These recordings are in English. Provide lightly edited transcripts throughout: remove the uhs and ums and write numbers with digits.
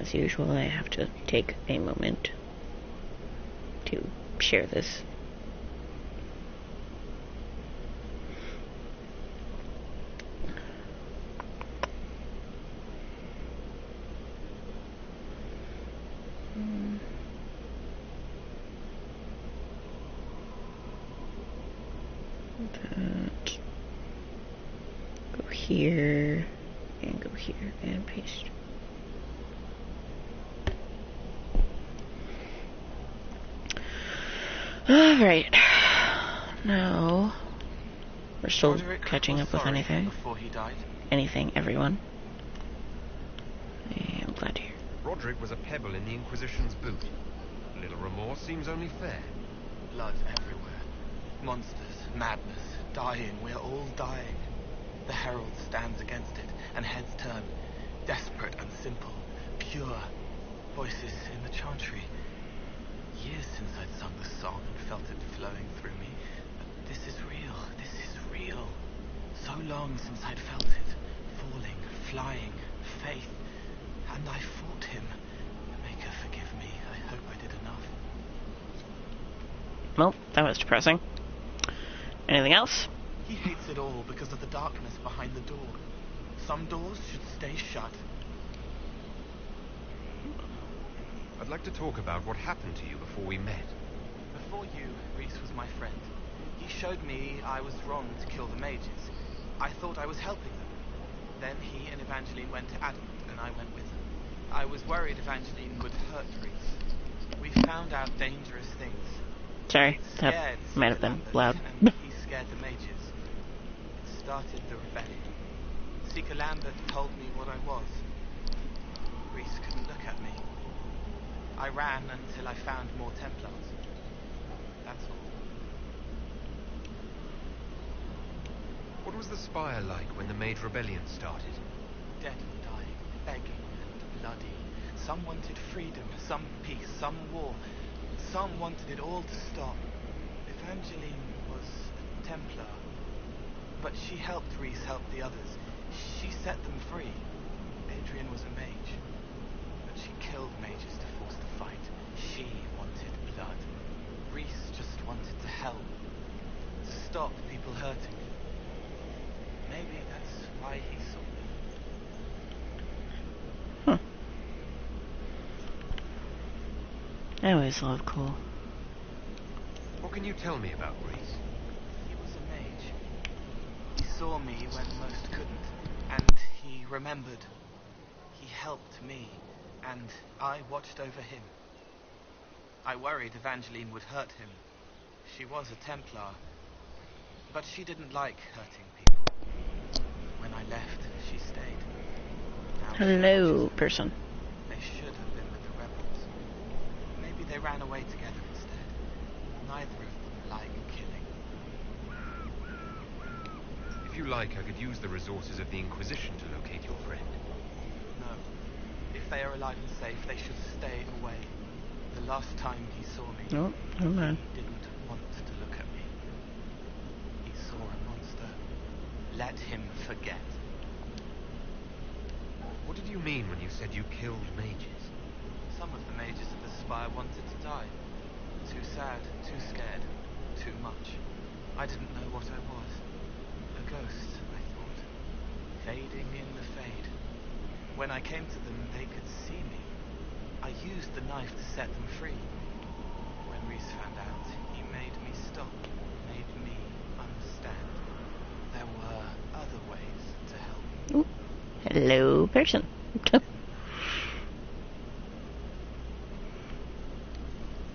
as usual, I have to take a moment to share this. Go here, and go here, and paste. Alright. Now, we're still Roderick catching up with anything. Before he died. Anything, everyone. I'm glad to hear. Roderick was a pebble in the Inquisition's boot. A little remorse seems only fair. Blood everywhere. Monsters, madness, dying. We're all dying. The Herald stands against it, and heads turn. Desperate and simple. Pure. Voices in the chantry. Years since I'd sung the song and felt it flowing through me. But this is real. This is real. So long since I'd felt it. Falling, flying, faith. And I fought him. Maker, forgive me. I hope I did enough. Well, that was depressing. Anything else? He hates it all because of the darkness behind the door. Some doors should stay shut. I'd like to talk about what happened to you before we met. Before you, Reese was my friend. He showed me I was wrong to kill the mages. I thought I was helping them. Then he and Evangeline went to Adamant, and I went with them. I was worried Evangeline would hurt Reese. We found out dangerous things. Sorry, that might have been loud. And he scared the mages. It started the rebellion. Seeker Lambert told me what I was. Reese couldn't look at me. I ran until I found more Templars. That's all. What was the Spire like when the Mage Rebellion started? Dead and dying, begging and bloody. Some wanted freedom, some peace, some war. Some wanted it all to stop. Evangeline was a Templar. But she helped Reese help the others. She set them free. Adrian was a mage. But she killed mages to force the fight. She wanted blood. Reese just wanted to help. To stop people hurting. Maybe that's why he saw me. I always love Cole. What can you tell me about Reese? He was a mage. He saw me when most couldn't, and he remembered. He helped me, and I watched over him. I worried Evangeline would hurt him. She was a Templar, but she didn't like hurting people. When I left, she stayed. Now Hello, person. They should have been with the rebels. Maybe they ran away together instead. Neither of them like killing. If you like, I could use the resources of the Inquisition to locate your friend. No. If they are alive and safe, they should stay away. The last time he saw me, Oh man. he didn't want to look at me. He saw a monster. Let him forget. What did you mean when you said you killed mages? Some of the mages of the Spire wanted to die. Too sad, too scared, too much. I didn't know what I was. A ghost, I thought. Fading in the fade. When I came to them, they could see me. I used the knife to set them free. When Reese found out, he made me stop. Made me understand. There were other ways to help. Ooh. Hello, person.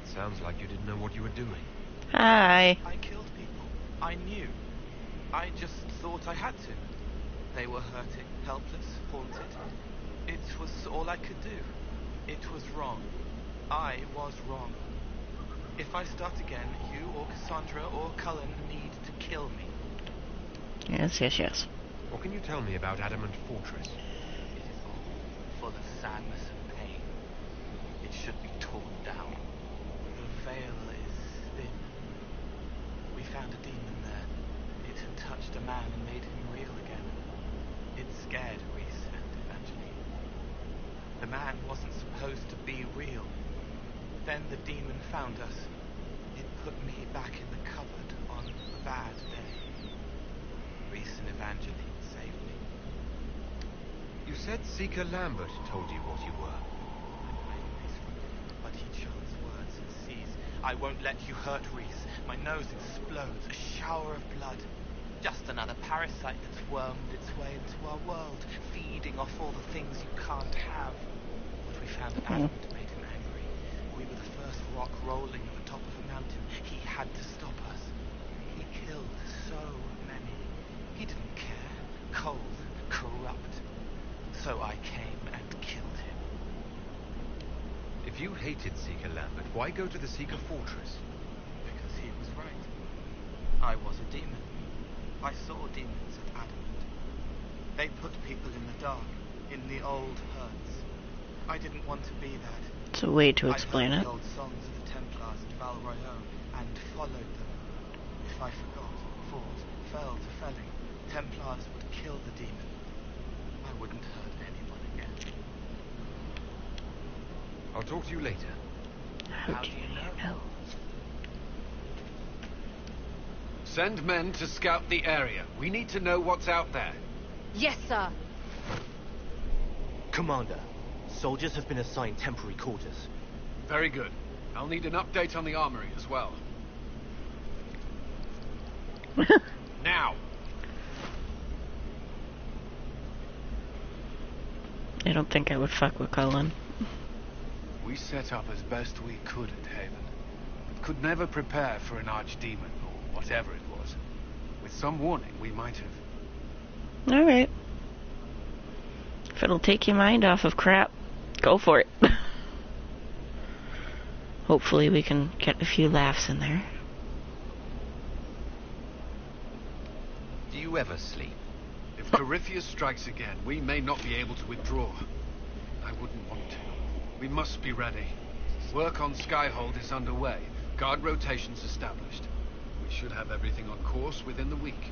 Sounds like you didn't know what you were doing. Hi. I killed people. I knew. I just thought I had to. They were hurting, helpless, haunted. It was all I could do. It was wrong. I was wrong. If I start again, you or Cassandra or Cullen need to kill me. Yes, yes, yes. What can you tell me about Adamant Fortress? It is all full of sadness and pain. It should be torn down. The veil is thin. We found a demon there. It had touched a man and made him real again. It scared Reese and Evangeline. The man wasn't supposed to be real. Then the demon found us. It put me back in the cupboard on a bad day. Reese and Evangeline saved me. You said Seeker Lambert told you what you were. But he chose words and sees. I won't let you hurt Reese. My nose explodes, a shower of blood. Just another parasite that's wormed its way into our world, feeding off all the things you can't have. But we found an adamant made him angry. We were the first rock rolling at the top of a mountain. He had to stop us. He killed so many. He didn't care. Cold, corrupt. So I came and killed him. If you hated Seeker Lambert, why go to the Seeker Fortress? Because he was right. I was a demon. I saw demons at Adamant. They put people in the dark, in the old hurts. I didn't want to be that. It's a way to explain I heard it. the old songs of the Templars at Val Royeaux and followed them. If I forgot, fought, fell to felling, Templars would kill the demon. I wouldn't hurt anyone again. I'll talk to you later. How do you know? Send men to scout the area. We need to know what's out there. Yes, sir. Commander, soldiers have been assigned temporary quarters. Very good. I'll need an update on the armory as well. Now! I don't think I would fuck with Cullen. We set up as best we could at Haven. Could never prepare for an archdemon, or whatever it was. With some warning, we might have... Alright. If it'll take your mind off of crap, go for it. Hopefully we can get a few laughs in there. Do you ever sleep? If Corypheus strikes again, we may not be able to withdraw. I wouldn't want to. We must be ready. Work on Skyhold is underway. Guard rotations established. We should have everything on course within the week.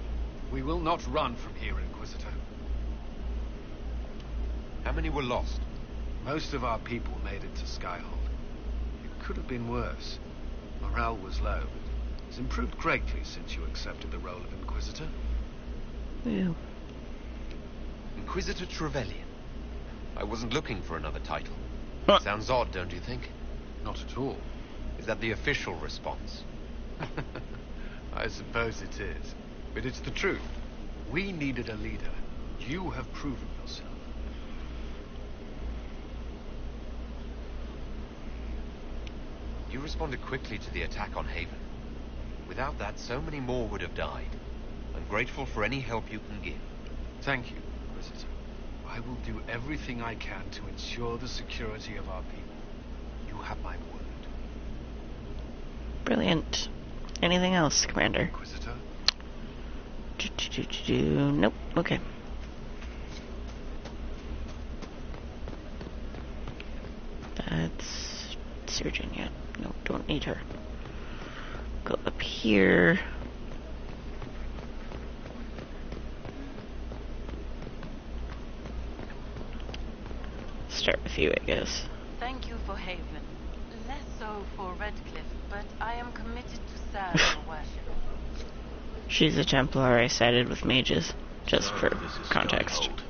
We will not run from here, Inquisitor. How many were lost? Most of our people made it to Skyhold. It could have been worse. Morale was low, but it's improved greatly since you accepted the role of Inquisitor. Ew. Inquisitor Trevelyan. I wasn't looking for another title. Huh. Sounds odd, don't you think? Not at all. Is that the official response? I suppose it is. But it's the truth. We needed a leader. You have proven yourself. You responded quickly to the attack on Haven. Without that, so many more would have died. I'm grateful for any help you can give. Thank you, Inquisitor. I will do everything I can to ensure the security of our people. You have my word. Brilliant. Anything else, Commander? Inquisitor? Nope. Okay. That's Surgeon yet. No, don't need her. Go up here. Start with you, I guess. Thank you for Haven. Less so for Redcliffe, but I am committed to serve your worship. She's a Templar. I sided with mages, just for This is context. Skyhold.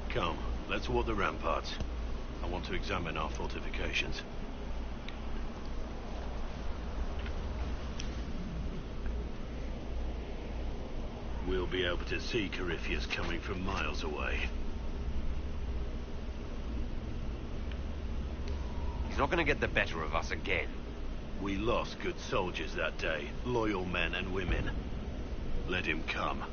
Come, let's walk the ramparts. I want to examine our fortifications. We'll be able to see Corypheus coming from miles away. He's not going to get the better of us again. We lost good soldiers that day, loyal men and women. Let him come.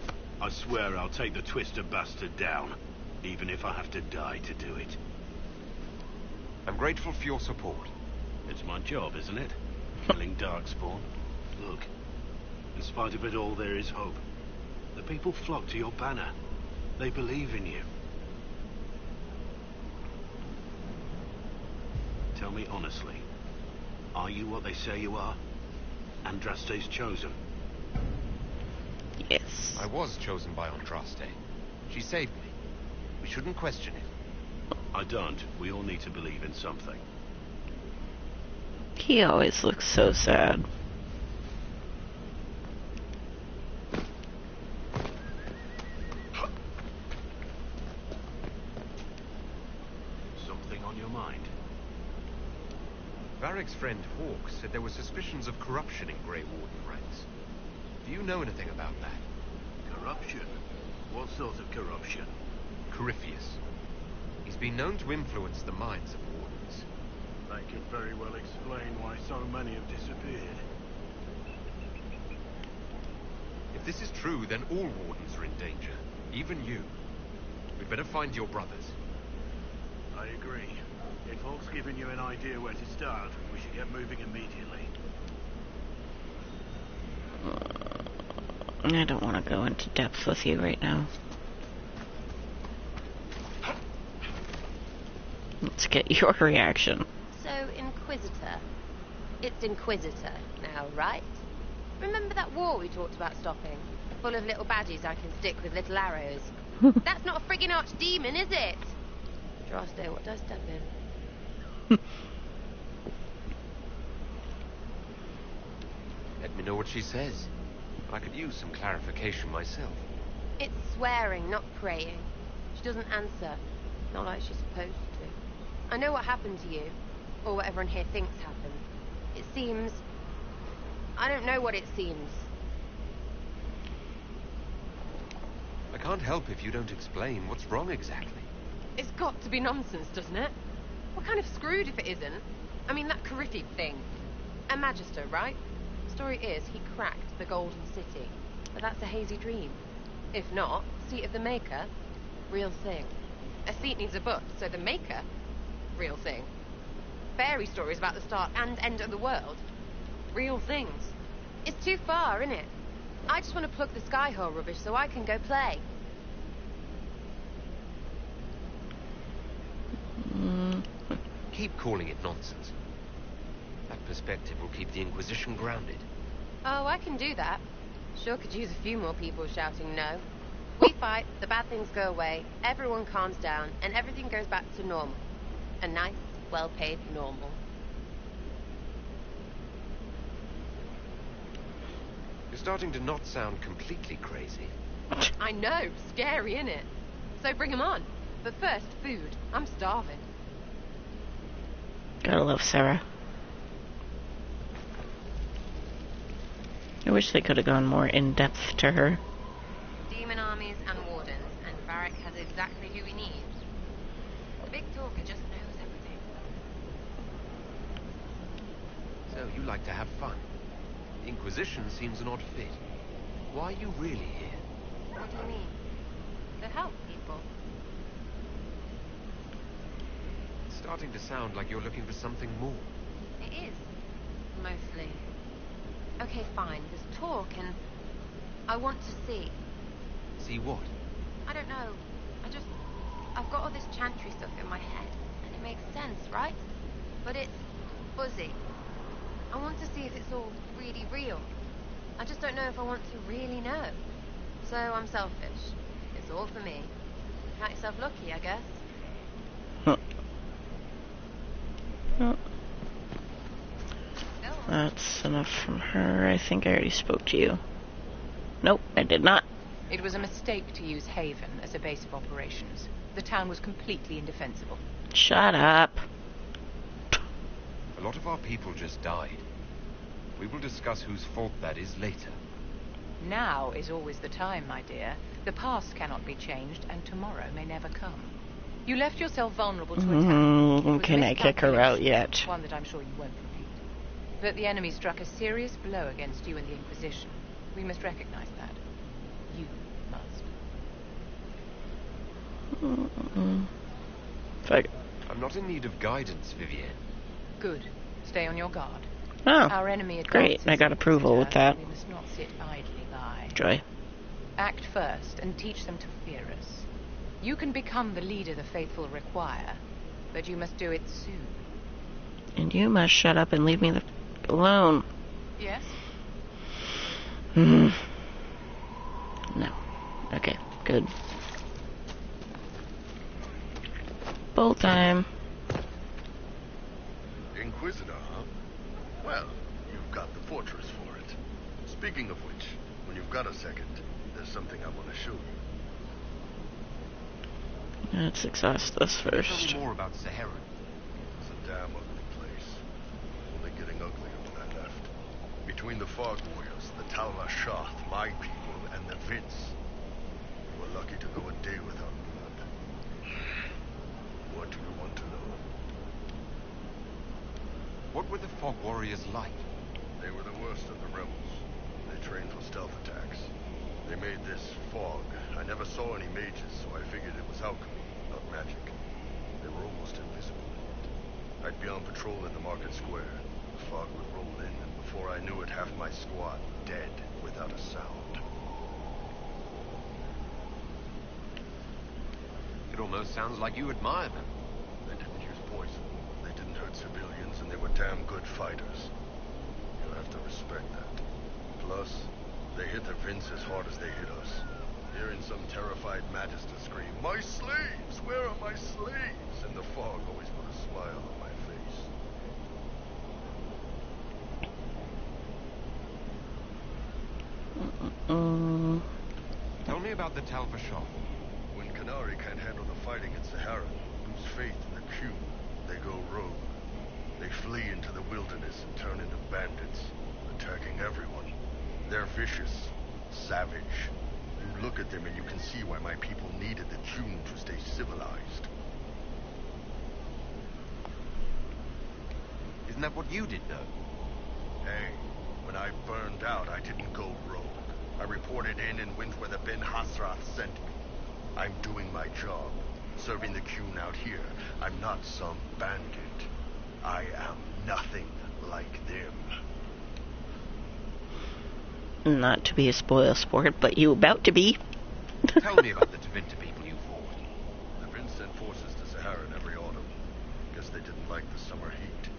I swear I'll take the twister bastard down, even if I have to die to do it. I'm grateful for your support. It's my job, isn't it? Killing Darkspawn. Look, in spite of it all, there is hope. The people flock to your banner. They believe in you. Tell me honestly, are you what they say you are? Andraste's chosen? Yes. I was chosen by Andraste. She saved me. We shouldn't question it. I don't. We all need to believe in something. He always looks so sad. Something on your mind? Varric's friend Hawk said there were suspicions of corruption in Grey Warden ranks. Do you know anything about that? Corruption? What sort of corruption? Corypheus. He's been known to influence the minds of wardens. That could very well explain why so many have disappeared. If this is true, then all wardens are in danger. Even you. We'd better find your brothers. I agree. If Hawk's given you an idea where to start, we should get moving immediately. I don't want to go into depth with you right now. Let's get your reaction. So, Inquisitor. It's Inquisitor now, right? Remember that war we talked about stopping? Full of little badges I can stick with little arrows. That's not a friggin' archdemon, is it? Andraste, what does that mean? Let me know what she says. I could use some clarification myself. It's swearing, not praying. She doesn't answer. Not like she's supposed to. I know what happened to you. Or what everyone here thinks happened. It seems... I don't know what it seems. I can't help if you don't explain what's wrong exactly. It's got to be nonsense, doesn't it? We're kind of screwed if it isn't. I mean, that Corypheus thing. A Magister, right? Story is, he cracked the Golden City. But that's a hazy dream. If not, Seat of the Maker, real thing. A seat needs a book, so the Maker, real thing. Fairy stories about the start and end of the world, real things. It's too far, innit? I just want to plug the Skyhole rubbish so I can go play. Keep calling it nonsense. That perspective will keep the Inquisition grounded. Oh, I can do that. Sure could use a few more people shouting no. We fight, the bad things go away, everyone calms down, and everything goes back to normal. A nice, well-paid normal. You're starting to not sound completely crazy. I know, scary, innit? So bring 'em on. But first, food. I'm starving. Gotta love Sarah. I wish they could have gone more in depth to her. Demon armies and wardens, and Varric has exactly who we need. The big talker just knows everything. So you like to have fun. The Inquisition seems an odd fit. Why are you really here? What do you mean? To help people. It's starting to sound like you're looking for something more. It is. Mostly. Okay, fine. There's talk and... I want to see. See what? I don't know. I've got all this chantry stuff in my head, and it makes sense, right? But it's fuzzy. I want to see if it's all really real. I just don't know if I want to really know. So I'm selfish. It's all for me. Count yourself lucky, I guess. That's enough from her. I think I already spoke to you. Nope, I did not. It was a mistake to use Haven as a base of operations. The town was completely indefensible. Shut up. A lot of our people just died. We will discuss whose fault that is later. Now is always the time, my dear. The past cannot be changed, and tomorrow may never come. You left yourself vulnerable to attack. It was Can I kick her out yet? One that I'm sure you won't repeat. But the enemy struck a serious blow against you and the Inquisition. We must recognize that. You must. Fuck. I'm not in need of guidance, Vivienne. Good. Stay on your guard. Oh, Our enemy great. I got approval with that. We must not sit idly by. Joy. Act first and teach them to fear us. You can become the leader the faithful require, but you must do it soon. And you must shut up and leave me alone. Yes? Okay, good. Bolt time. Inquisitor, huh? Well, you've got the fortress for it. Speaking of which, when you've got a second, there's something I want to show you. Let's exhaust this Tell first. me more about Sahara. It's a damn ugly place. Only getting uglier when I left. Between the Fog Warriors, the Talra Shath, my people, and the Vince, we were lucky to go a day without blood. What do you want to know? What were the Fog Warriors like? They were the worst of the rebels. They trained for stealth attacks. They made this fog. I never saw any mages, so I figured it was alchemy, not magic. They were almost invisible. I'd be on patrol in the market square. The fog would roll in, and before I knew it, half my squad dead without a sound. It almost sounds like you admire them. They didn't use poison. They didn't hurt civilians, and they were damn good fighters. You have to respect that. Plus, they hit the Vince as hard as they hit us. Hearing some terrified Magister scream, "My slaves! Where are my slaves?" in the fog always put a smile on my face. Tell me about the Talra Shath. When Canary can't handle the fighting in Sahara, lose faith in the Q, they go rogue. They flee into the wilderness and turn into bandits, attacking everyone. They're vicious, savage. You look at them and you can see why my people needed the tune to stay civilized. Isn't that what you did, though? Hey, when I burned out, I didn't go rogue. I reported in and went where the Ben Hasrath sent me. I'm doing my job, serving the Qun out here. I'm not some bandit. I am nothing like them. Not to be a spoil sport, but you about to be. Tell me about the Tevinter people you fought. The Vince sent forces to Saharan every autumn. Guess they didn't like the summer heat.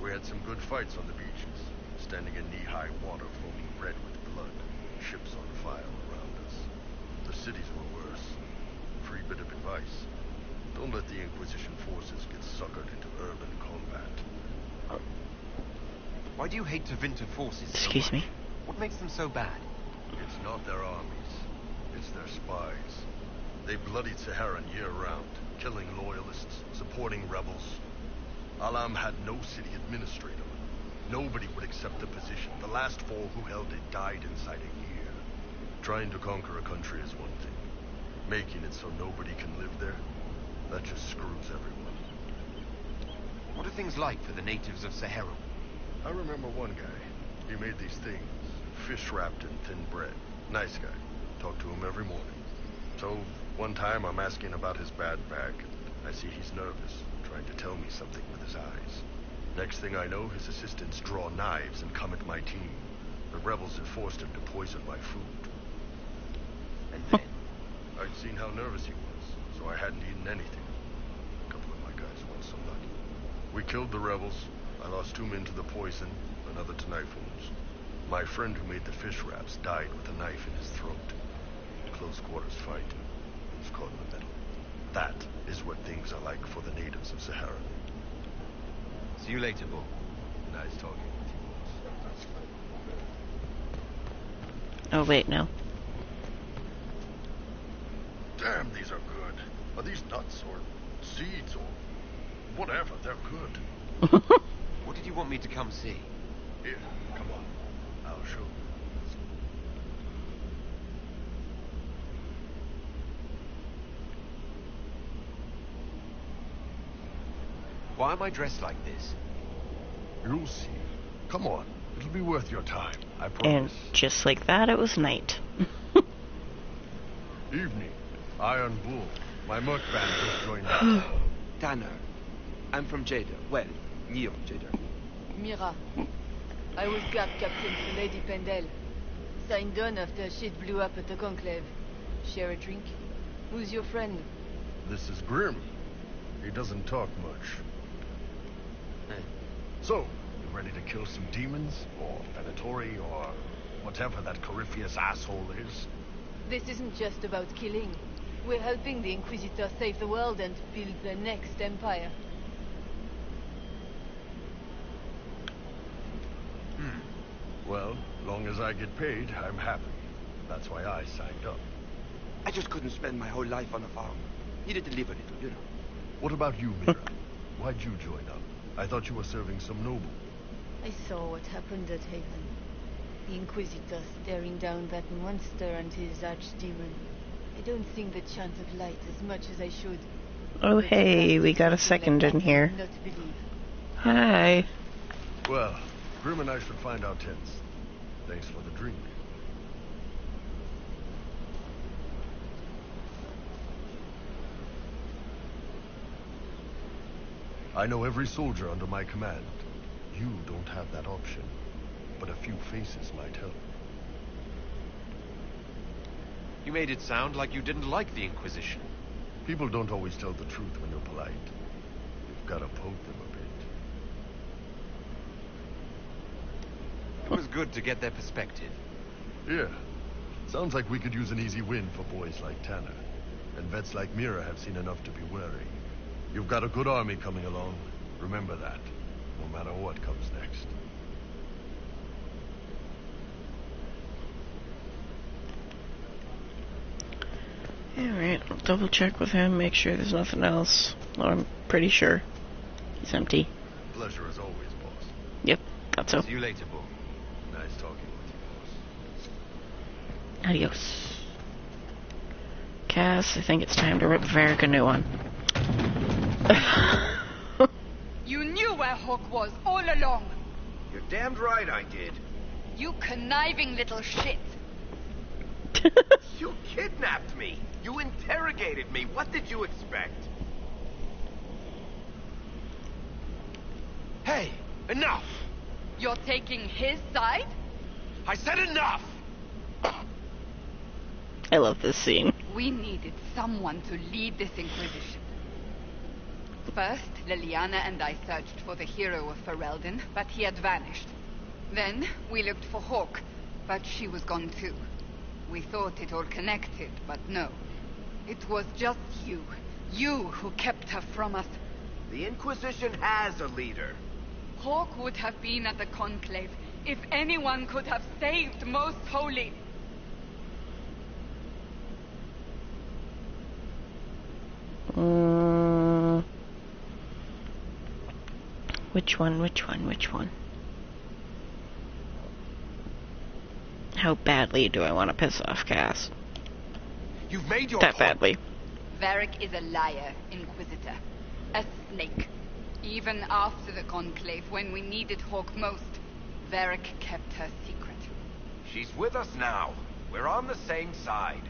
We had some good fights on the beaches, standing in knee-high water foaming red with blood, ships on fire around us. The cities were worse. Free bit of advice. Don't let the Inquisition forces get suckered into urban combat. Why do you hate Tevinter forces so Excuse much? me. What makes them so bad? It's not their armies. It's their spies. They bloodied Saharan year-round, killing loyalists, supporting rebels. Alam had no city administrator. Nobody would accept the position. The last four who held it died inside a year. Trying to conquer a country is one thing. Making it so nobody can live there, that just screws everyone. What are things like for the natives of Sahara? I remember one guy. He made these things, fish wrapped in thin bread. Nice guy. Talk to him every morning. So, one time I'm asking about his bad back, and I see he's nervous, trying to tell me something with his eyes. Next thing I know, his assistants draw knives and come at my team. The rebels had forced him to poison my food. And then? I'd seen how nervous he was, so I hadn't eaten anything. A couple of my guys weren't so lucky. We killed the rebels. I lost 2 men to the poison, another to knife wounds. My friend who made the fish wraps died with a knife in his throat. Close quarters fight. He was caught in the middle. That is what things are like for the natives of Sahara. See you later, Bull. Nice talking with you, boss. Oh, wait, no. Damn, these are good. Are these nuts or seeds or whatever? They're good. What did you want me to come see? Here, come on. I'll show you. Why am I dressed like this? You'll see. Come on. It'll be worth your time. I And promise. just like that, it was night. Evening. Iron Bull. My merc band just joined up. Tanner. I'm from Jada. Well, near Jada. Mira. I was guard captain for Lady Pendel. Signed on after shit blew up at the conclave. Share a drink? Who's your friend? This is Grim. He doesn't talk much. Hey. So, you ready to kill some demons? Or Venatori? Or whatever that Corypheus asshole is? This isn't just about killing. We're helping the Inquisitor save the world and build the next empire. Well, long as I get paid, I'm happy. That's why I signed up. I just couldn't spend my whole life on a farm. Needed to live a little, you know. What about you, Mira? Why'd you join up? I thought you were serving some noble. I saw what happened at Haven. The Inquisitor staring down that monster and his archdemon. I don't sing the chant of light as much as I should. Oh, hey, we got a second in here. Not believe. Hi. Well, Grim and I should find our tents. Thanks for the drink. I know every soldier under my command. You don't have that option, but a few faces might help. You made it sound like you didn't like the Inquisition. People don't always tell the truth when you're polite. You've got to poke them a bit. It was good to get their perspective. Yeah. Sounds like we could use an easy win for boys like Tanner. And vets like Mira have seen enough to be wary. You've got a good army coming along. Remember that, no matter what comes next. Alright, I'll double check with him, make sure there's nothing else. Well, I'm pretty sure he's empty. Pleasure as always, boss. Yep, thought so. See you later, Bull. Nice talking with you, boss. Adios. Cass, I think it's time to rip Varric a new one. You knew where Hawk was all along. You're damned right I did. You conniving little shit. You kidnapped me. You interrogated me. What did you expect? Hey, enough! You're taking his side? I said enough! I love this scene. We needed someone to lead this Inquisition. First, Liliana and I searched for the hero of Ferelden, but he had vanished. Then, we looked for Hawk, but she was gone too. We thought it all connected, but no. It was just you. You who kept her from us. The Inquisition has a leader. Hawk would have been at the Conclave if anyone could have saved Most Holy. Which one? How badly do I want to piss off Cass? You've made your that badly. Varric is a liar, Inquisitor. A snake. Even after the Conclave, when we needed Hawk most, Varric kept her secret. She's with us now. We're on the same side.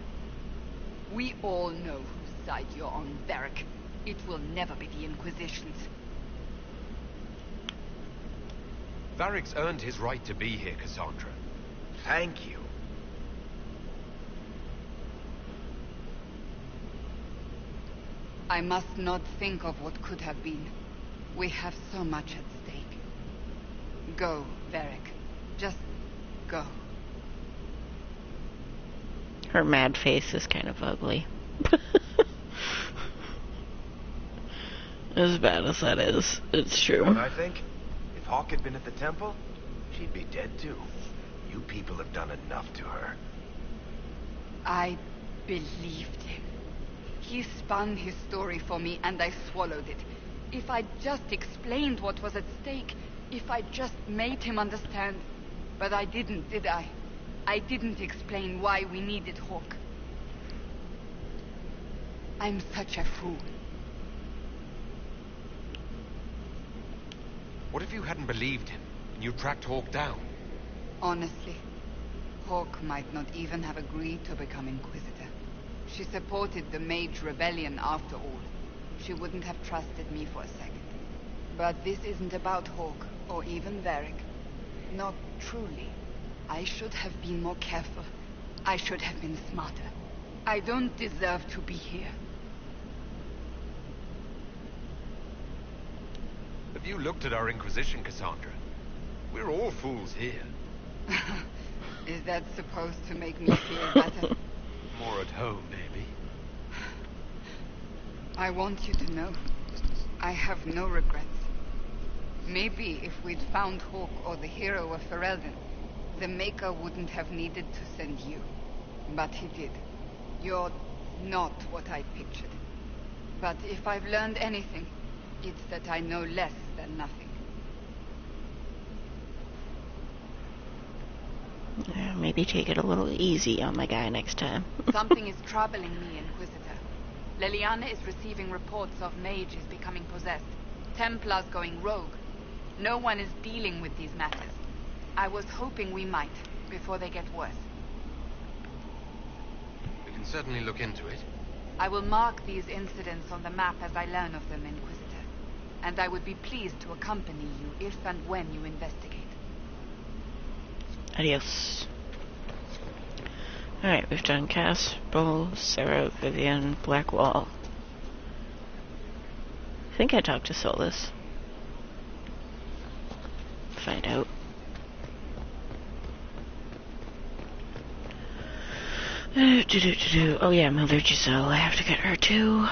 We all know whose side you're on, Varric. It will never be the Inquisition's. Varric's earned his right to be here, Cassandra. Thank you. I must not think of what could have been. We have so much at stake. Go, Varric. Just go. Her mad face is kind of ugly. As bad as that is, it's true. You know what I think? If Hawk had been at the temple, she'd be dead too. You people have done enough to her. I believed him. He spun his story for me, and I swallowed it. If I just explained what was at stake, if I just made him understand. But I didn't, did I? I didn't explain why we needed Hawk. I'm such a fool. What if you hadn't believed him, and you tracked Hawk down? Honestly, Hawk might not even have agreed to become Inquisitor. She supported the Mage Rebellion after all. She wouldn't have trusted me for a second. But this isn't about Hawk, or even Varric. Not truly. I should have been more careful. I should have been smarter. I don't deserve to be here. Have you looked at our Inquisition, Cassandra? We're all fools here. Is that supposed to make me feel better? I want you to know, I have no regrets. Maybe if we'd found Hawk or the hero of Ferelden, the Maker wouldn't have needed to send you. But he did. You're not what I pictured. But if I've learned anything, it's that I know less than nothing. Yeah, maybe take it a little easy on my guy next time. Something is troubling me, Inquisitor. Leliana is receiving reports of mages becoming possessed, Templars going rogue. No one is dealing with these matters. I was hoping we might, before they get worse. We can certainly look into it. I will mark these incidents on the map as I learn of them, Inquisitor. And I would be pleased to accompany you if and when you investigate. Adios. Alright, we've done Cass, Bull, Sarah, Vivian, Blackwall. I think I talked to Solus. Find out. Oh yeah, Mother Giselle. I have to get her too.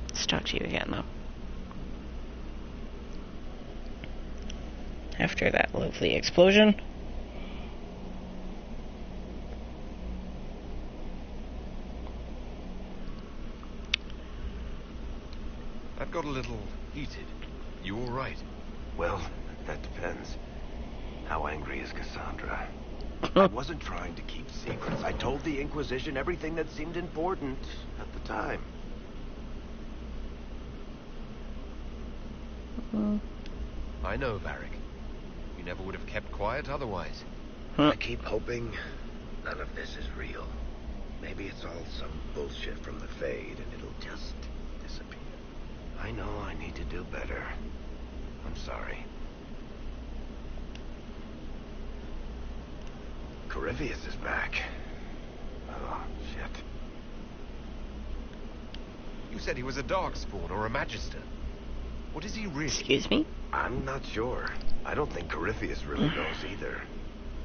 Let's talk to you again though. After that lovely explosion. I've got a little heated. You all right? Well, that depends. How angry is Cassandra? I wasn't trying to keep secrets. I told the Inquisition everything that seemed important at the time. I know, Varric. You never would have kept quiet otherwise. I keep hoping none of this is real. Maybe it's all some bullshit from the Fade and it'll just disappear. I know I need to do better. I'm sorry. Corypheus is back. Oh, shit. You said he was a Darkspawn or a Magister. What is he really? Excuse me? I'm not sure. I don't think Corypheus really knows either.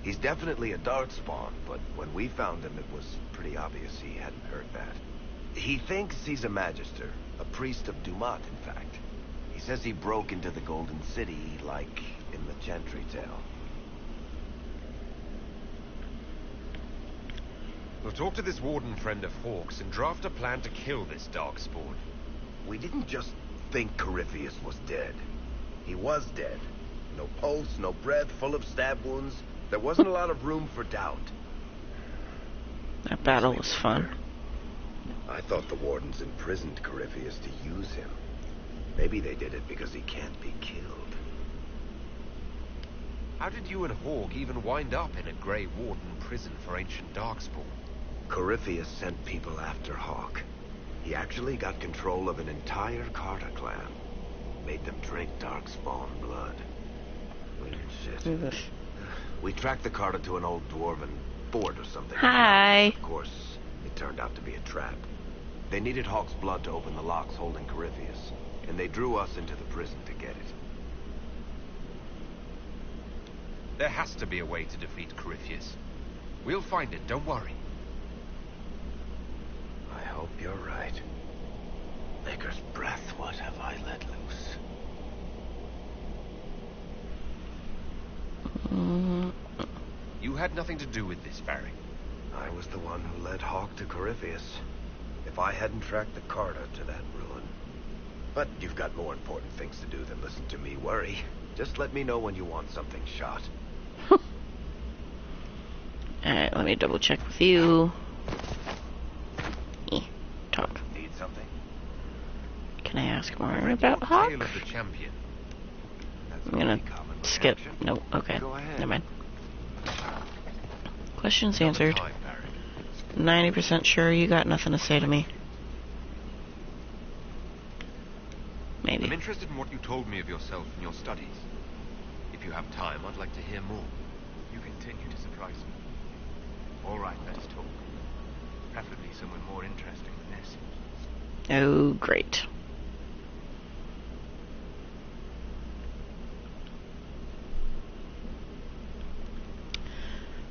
He's definitely a Darkspawn, but when we found him, it was pretty obvious he hadn't heard that. He thinks he's a Magister, a priest of Dumat, in fact. He says he broke into the Golden City, like in the Chantry tale. We'll talk to this warden friend of Hawk's and draft a plan to kill this Darkspawn. We didn't just think Corypheus was dead. He was dead. No pulse, no breath, full of stab wounds. There wasn't a lot of room for doubt. That battle was fun. I thought the wardens imprisoned Corypheus to use him. Maybe they did it because he can't be killed. How did you and Hawk even wind up in a Grey Warden prison for ancient Darkspawn? Corypheus sent people after Hawk. He actually got control of an entire Carter clan. Made them drink Darkspawn blood. Shit. We tracked the Carter to an old dwarven fort or something. Hi. Of course, it turned out to be a trap. They needed Hawk's blood to open the locks holding Corypheus, and they drew us into the prison to get it. There has to be a way to defeat Corypheus. We'll find it, don't worry. I hope you're right. Maker's breath, what have I let loose? You had nothing to do with this, Varric. I was the one who led Hawk to Corypheus. If I hadn't tracked the Carter to that ruin. But you've got more important things to do than listen to me worry. Just let me know when you want something shot. Alright, let me double check with you. Talk. Need something? Can I ask more about Hawk? Tale of the champion. I'm gonna skip. Nope, okay. Never mind. Questions answered. 90% sure you got nothing to say to me. Maybe. I'm interested in what you told me of yourself and your studies. If you have time, I'd like to hear more. You continue to surprise me. All right, let's talk. Preferably somewhere more interesting than this. Oh, great.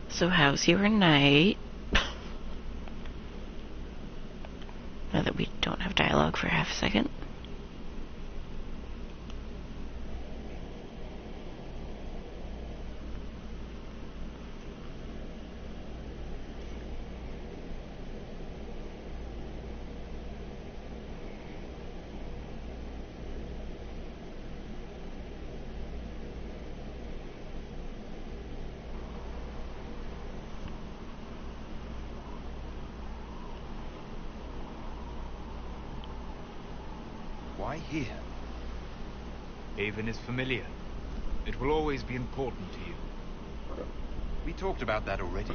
So how's your night? Now that we don't have dialogue for half a second. Why here? Haven is familiar. It will always be important to you. We talked about that already.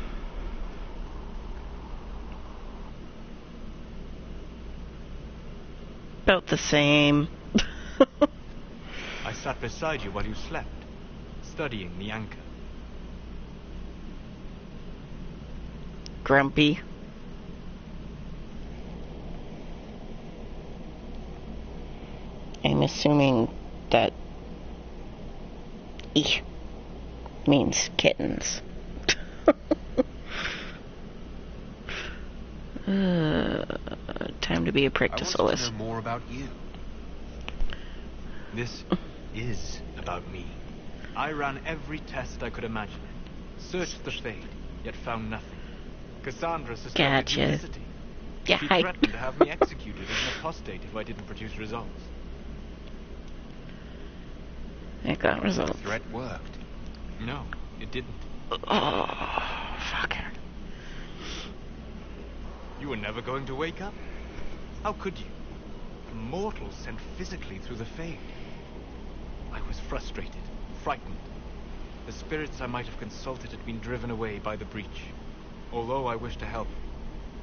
About the same. I sat beside you while you slept, studying the anchor. Grumpy. I'm assuming that E means kittens. Time to be a prick to Solus. I want to know more about you. This is about me. I ran every test I could imagine. Searched the Fade, yet found nothing. Cassandra suspected duplicity. Yeah, she threatened to have me executed as an apostate if I didn't produce results. It got results. The threat worked. No, it didn't. Oh, fuck. You were never going to wake up? How could you? A mortal sent physically through the Fade. I was frustrated, frightened. The spirits I might have consulted had been driven away by the breach. Although I wished to help,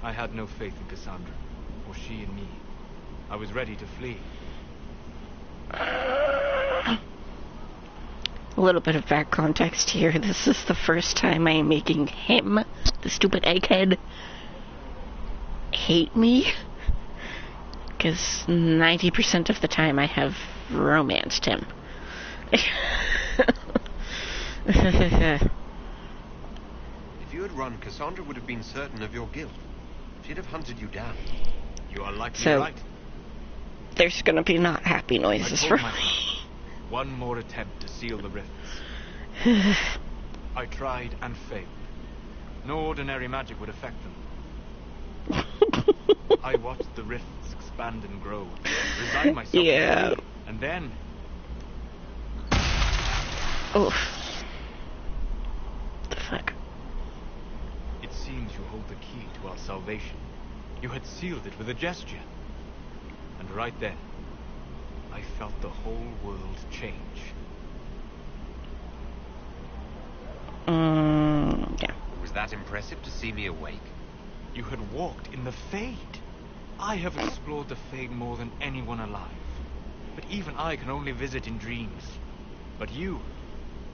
I had no faith in Cassandra, or she in me. I was ready to flee. A little bit of back context here. This is the first time I am making him, the stupid egghead, hate me. Because 90% of the time I have romanced him. If you had run, Cassandra would have been certain of your guilt. She'd have hunted you down. You are likely So, right. There's gonna be not happy noises for me. One more attempt to seal the rifts. I tried and failed. No ordinary magic would affect them. I watched the rifts expand and grow, resigned myself to flee, and then... Oof. The fuck? It seems you hold the key to our salvation. You had sealed it with a gesture. And right then, I felt the whole world change. Yeah. Was that impressive to see me awake? You had walked in the Fade. I have explored the Fade more than anyone alive. But even I can only visit in dreams. But you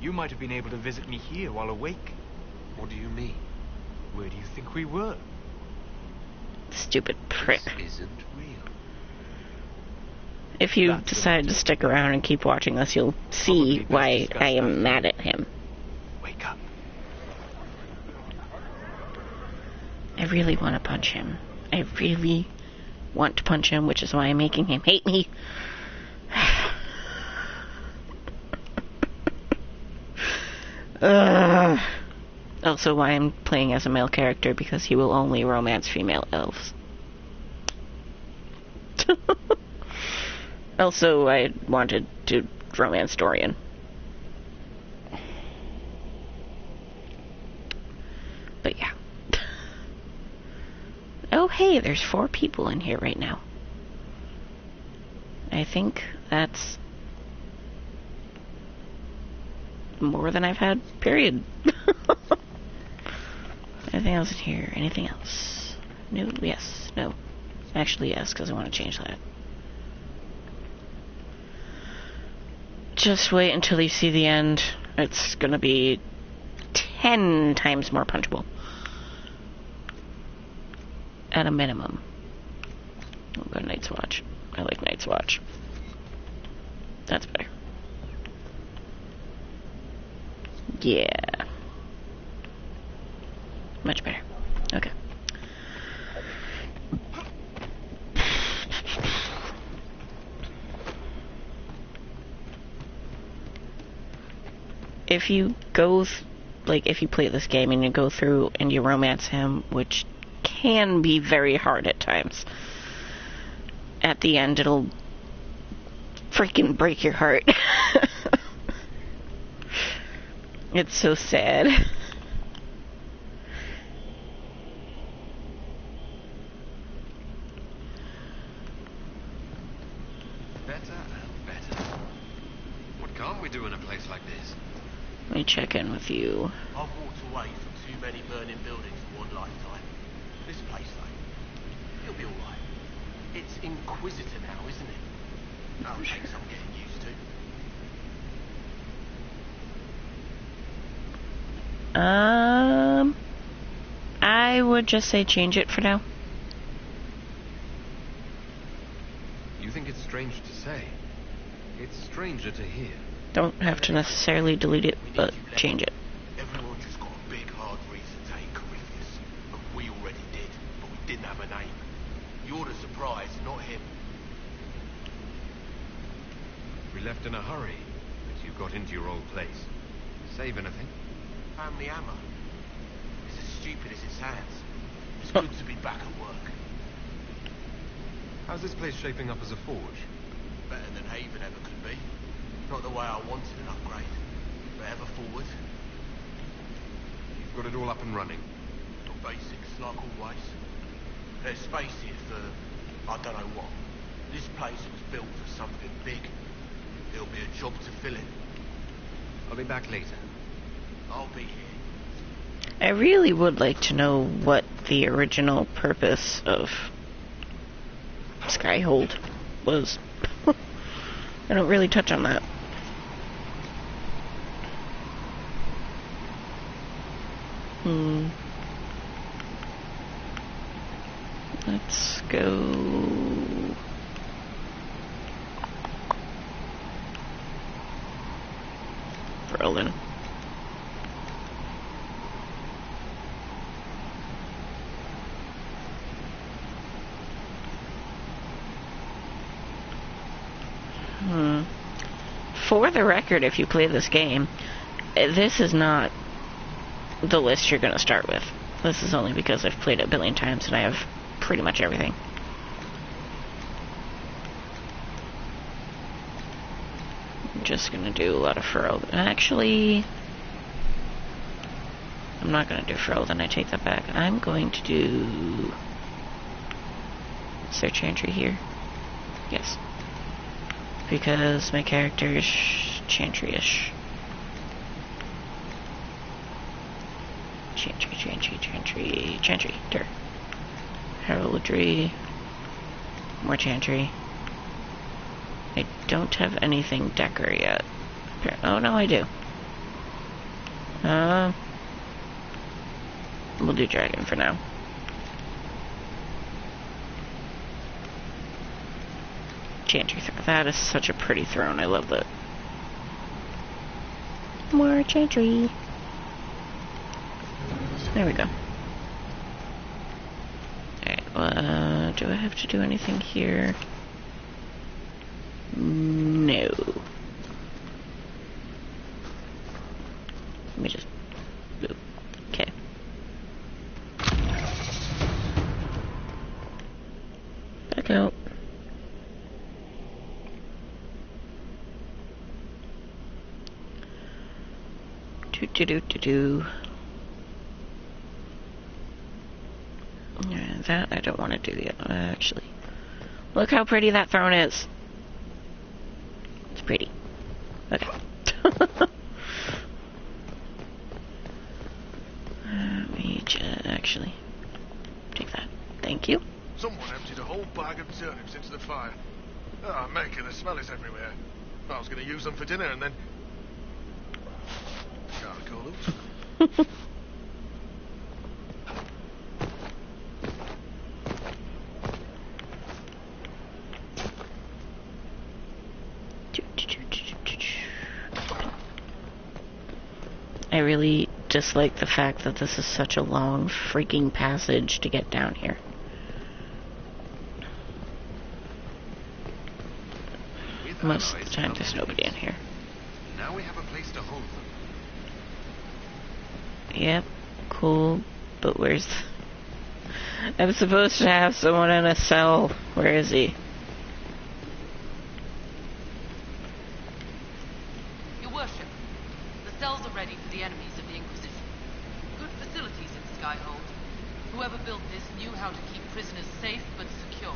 might have been able to visit me here while awake. What do you mean? Where do you think we were? Stupid prick. This isn't real. If you decide to stick around and keep watching this, you'll see why I am mad at him. Wake up. I really want to punch him. I really want to punch him, which is why I'm making him hate me. Also why I'm playing as a male character, because he will only romance female elves. Also, I wanted to romance Dorian. But yeah. Oh hey, there's 4 people in here right now. I think that's more than I've had, period. Anything else in here? Anything else? No? Yes. No. Actually, yes, because I want to change that. Just wait until you see the end. It's gonna be 10 times more punchable. At a minimum. I'll go Night's Watch. I like Night's Watch. That's better. Yeah. Much better. Okay. if you if you play this game and you go through and you romance him, which can be very hard at times, at the end it'll freaking break your heart. It's so sad. Better and better. What can't we do in a place like this? Let me check in with you. I've walked away from too many burning buildings in one lifetime. This place, though, it'll be alright. It's Inquisitor now, isn't it? That'll take some getting used to. I would just say change it for now. You think it's strange to say? It's stranger to hear. Don't have to necessarily delete it, but change it. Everyone just got a big hard reason to hate Corypheus. And we already did, but we didn't have a name. You're the surprise, not him. We left in a hurry, as you got into your old place. Save anything? Family hammer. It's as stupid as it sounds. It's good to be back at work. How's this place shaping up as a forge? Better than Haven ever could be. Not the way I wanted an upgrade, but ever forward. You've got it all up and running. Got basics, like always. There's space here for, I don't know what. This place was built for something big. It'll be a job to fill in. I'll be back later. I'll be here. I really would like to know what the original purpose of Skyhold was. I don't really touch on that. Let's go. Berlin. For the record, if you play this game, this is not the list you're going to start with. This is only because I've played it a billion times and I have pretty much everything. I'm just going to do a lot of furrow. Actually, I'm not going to do furrow, then I take that back. I'm going to do search entry here. Yes. Because my character is Chantry-ish. Chantry. Dirt. Heraldry. More Chantry. I don't have anything Decker yet. Oh, no, I do. We'll do Dragon for now. Chantry throne. That is such a pretty throne. I love that. More Chantry. There we go. Alright, do I have to do anything here? No. Let me just... Okay. Back out. That I don't want to do yet, actually. Look how pretty that throne is. It's pretty. Okay. Let me actually take that. Thank you. Someone emptied a whole bag of turnips into the fire. Ah, Mecca, the smell is everywhere. I was going to use them for dinner and then... Charcoal, oops. I really dislike the fact that this is such a long freaking passage to get down here. Most of the time there's nobody in here. Now we have a place to hold them. Yep, cool, but where's... I'm supposed to have someone in a cell. Where is he? Your worship, the cells are ready for the enemies of the Inquisition. Good facilities in Skyhold. Whoever built this knew how to keep prisoners safe but secure.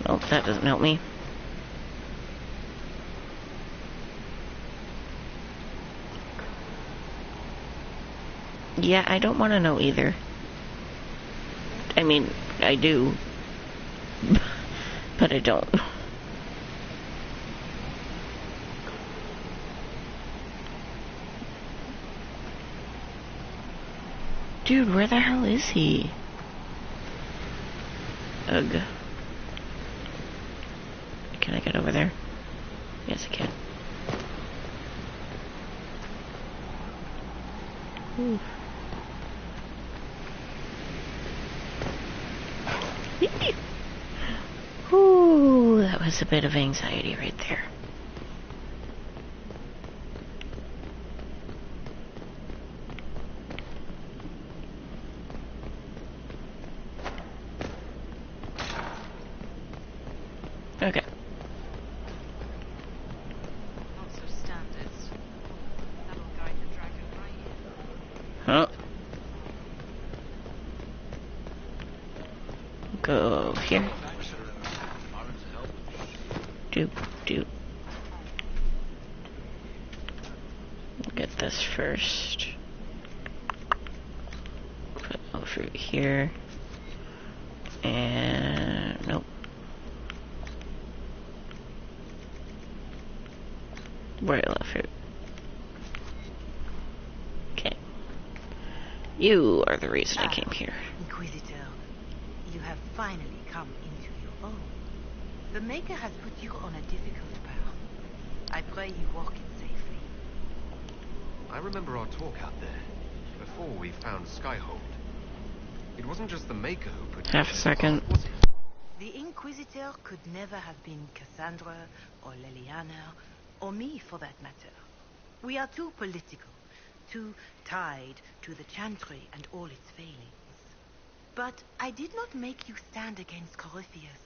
Oh, that doesn't help me. Yeah, I don't want to know either. I mean, I do. But I don't. Dude, where the hell is he? Ugh. Can I get over there? Yes, I can. Ooh. Ooh, that was a bit of anxiety right there. Okay. Not so standard. That'll guide the dragon right in. Huh? Go here. Doop, doop. Get this first. Put all fruit here. And nope. Royal fruit. Okay. You are the reason I came here. Inquisitor, you have finally come into your own. The Maker has put you on a difficult path. I pray you walk it safely. I remember our talk out there, before we found Skyhold. It wasn't just the Maker who put... Half a second. Was it? The Inquisitor could never have been Cassandra, or Liliana, or me for that matter. We are too political, too tied to the Chantry and all its failings. But I did not make you stand against Corypheus.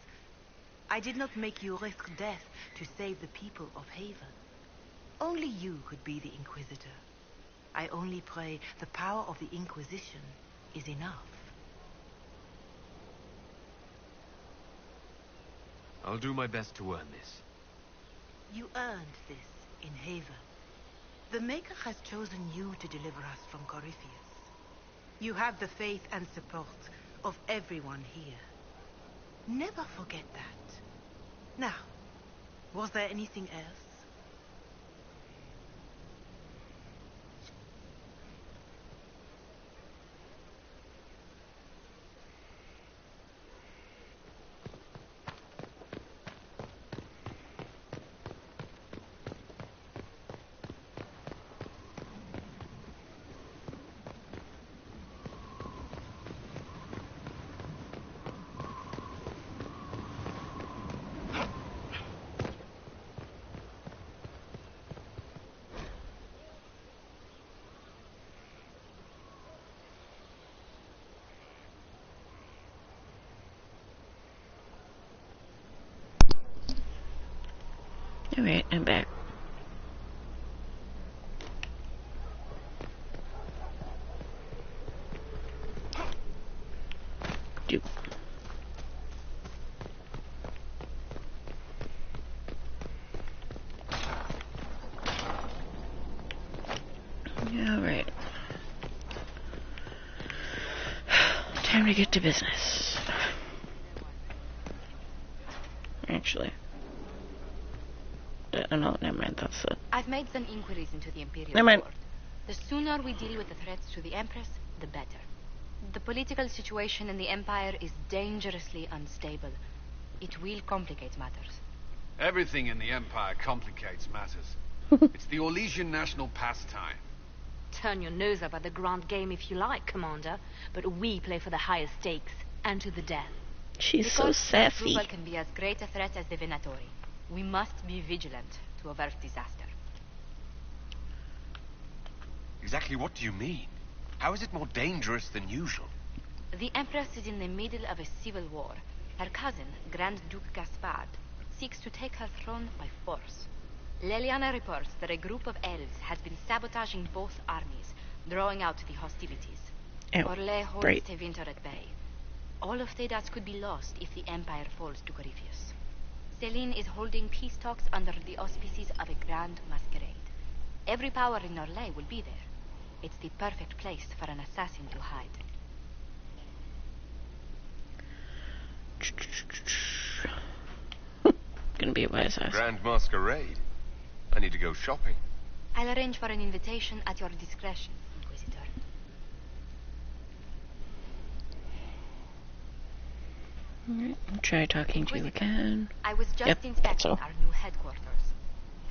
I did not make you risk death to save the people of Haven. Only you could be the Inquisitor. I only pray the power of the Inquisition is enough. I'll do my best to earn this. You earned this in Haven. The Maker has chosen you to deliver us from Corypheus. You have the faith and support of everyone here. Never forget that. Now, was there anything else? Alright, I'm back. Doop. Alright. Time to get to business. Actually. Oh no, never mind, that's it. I've made some inquiries into the Imperial Never mind. Court. The sooner we deal with the threats to the Empress, the better. The political situation in the Empire is dangerously unstable. It will complicate matters. Everything in the Empire complicates matters. It's the Orlesian national pastime. Turn your nose up at the grand game if you like, Commander, but we play for the highest stakes, and to the death. She's so sassy. Approval can be as great a threat as the Venatori. We must be vigilant to avert disaster. Exactly what do you mean? How is it more dangerous than usual? The Empress is in the middle of a civil war. Her cousin, Grand Duke Gaspard, seeks to take her throne by force. Leliana reports that a group of elves has been sabotaging both armies, drawing out the hostilities. Oh, Orlais holds right. Tevinter at bay. All of Thedas could be lost if the Empire falls to Corypheus. Celine is holding peace talks under the auspices of a grand masquerade. Every power in Orlais will be there. It's the perfect place for an assassin to hide. Gonna be a wise ass. Grand Masquerade. I need to go shopping. I'll arrange for an invitation at your discretion, Inquisitor. Alright, I'll try talking to you again. I was just Yep, inspecting so. our new headquarters.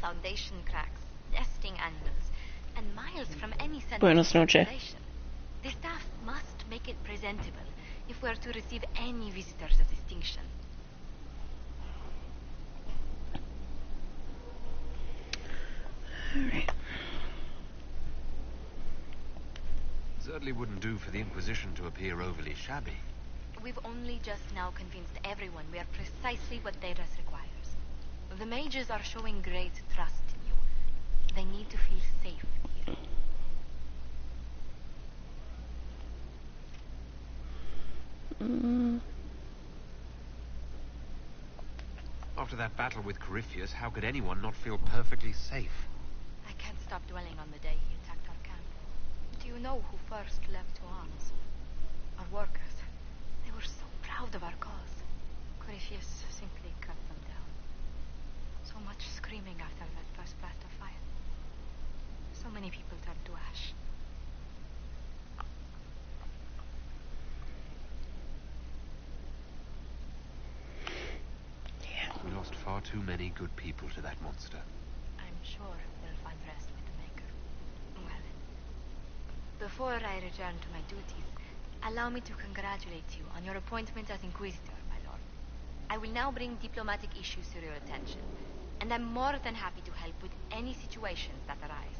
Foundation cracks, nesting animals, and miles from any center Buenos of noches. civilization. The staff must make it presentable if we're to receive any visitors of distinction. Alright. Certainly wouldn't do for the Inquisition to appear overly shabby. We've only just now convinced everyone we are precisely what Thedas requires. The mages are showing great trust in you. They need to feel safe here. After that battle with Corypheus, how could anyone not feel perfectly safe? I can't stop dwelling on the day he attacked our camp. Do you know who first leapt to arms? Our workers. They were so proud of our cause. Corypheus simply cut them down. So much screaming after that first blast of fire. So many people turned to ash. We lost far too many good people to that monster. I'm sure they'll find rest with the Maker. Well, before I return to my duties, allow me to congratulate you on your appointment as Inquisitor, my lord. I will now bring diplomatic issues to your attention, and I'm more than happy to help with any situations that arise.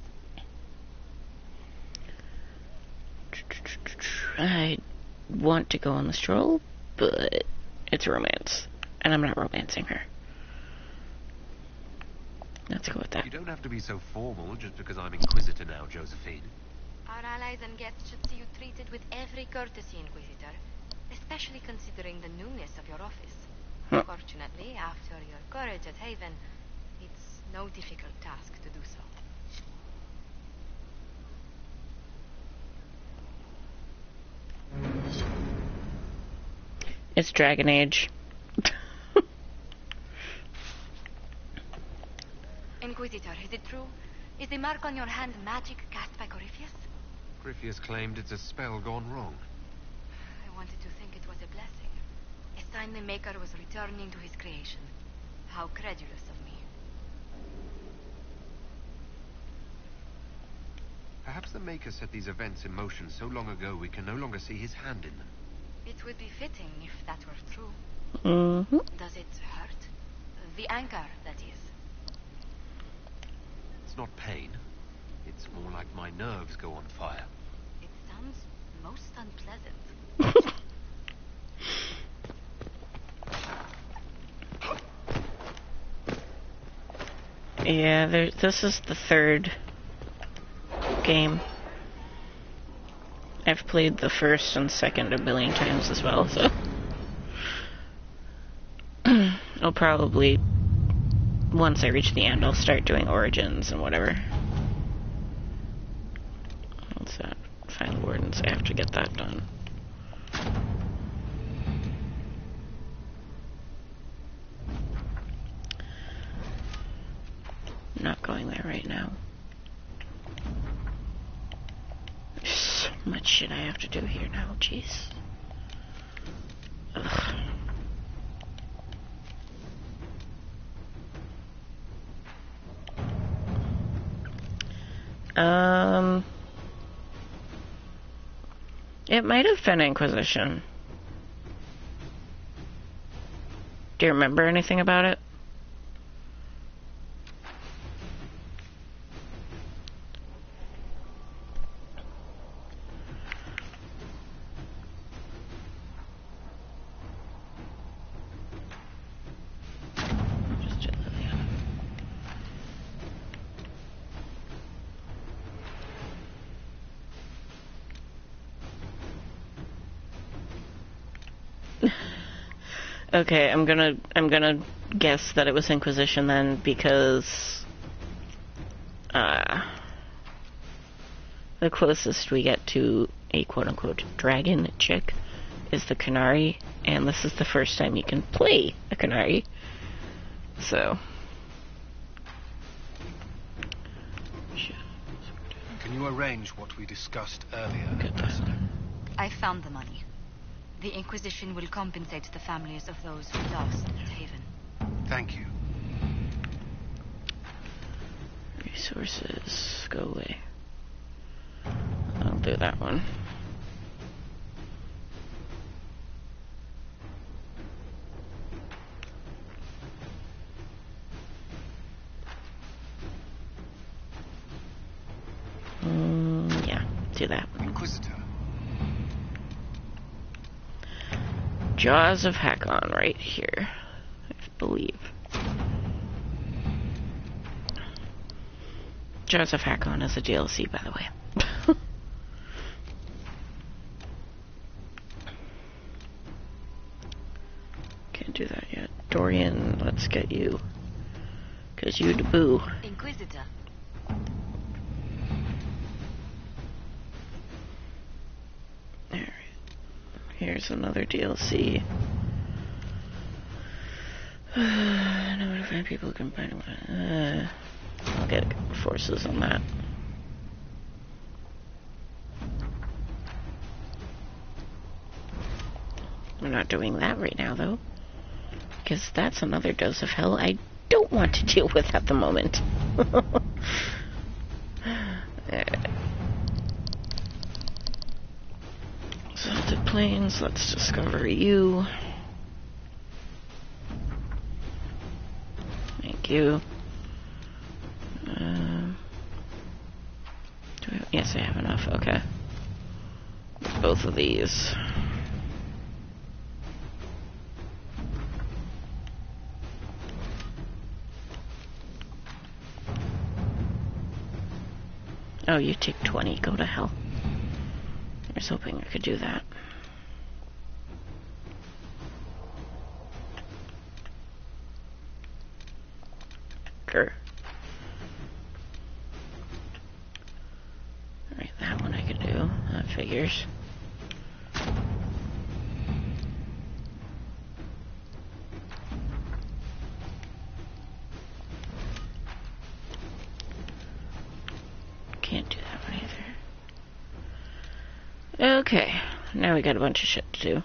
I want to go on the stroll, but it's romance, and I'm not romancing her. Let's go with that. You don't have to be so formal just because I'm Inquisitor now, Josephine. Our allies and guests should see you treated with every courtesy, Inquisitor, especially considering the newness of your office. Fortunately, after your courage at Haven, it's no difficult task to do so. It's Dragon Age. Inquisitor, is it true? Is the mark on your hand magic cast by Corypheus? Corypheus claimed it's a spell gone wrong. I wanted to think it was a blessing. A sign the Maker was returning to his creation. How credulous of me. Perhaps the Maker set these events in motion so long ago we can no longer see his hand in them. It would be fitting if that were true. Mm-hmm. Does it hurt? The anchor, that is. It's not pain. It's more like my nerves go on fire. It sounds most unpleasant. Yeah, this is the third game. I've played the first and second a billion times as well, so I'll probably, once I reach the end, I'll start doing Origins and whatever. What's that? Final Wardens. I have to get that done. I'm not going there right now. There's so much shit I have to do here now, jeez. Ugh. It might have been Inquisition. Do you remember anything about it? Okay, I'm gonna guess that it was Inquisition then, because the closest we get to a quote-unquote dragon chick is the Canary, and this is the first time you can play a Canary. So. Can you arrange what we discussed earlier? I found the money. The Inquisition will compensate the families of those who lost at Haven. Thank you. Resources, go away. I'll do that one. Yeah, do that. Inquisitor. Jaws of Hakon right here, I believe. Jaws of Hakon is a DLC, by the way. Can't do that yet. Dorian, let's get you. 'Cause you the boo. Inquisitor. Alright. Here's another DLC. I know where to find people who can find I'll get forces on that. We're not doing that right now, though. Because that's another dose of hell I don't want to deal with at the moment. Salted Plains, let's discover you. Thank you. Yes, I have enough. Okay. Both of these. Oh, you take 20. Go to hell. I was hoping I could do that. Grr. Alright, that one I can do. That figures. Can't do that one either. Okay, now we got a bunch of shit to do.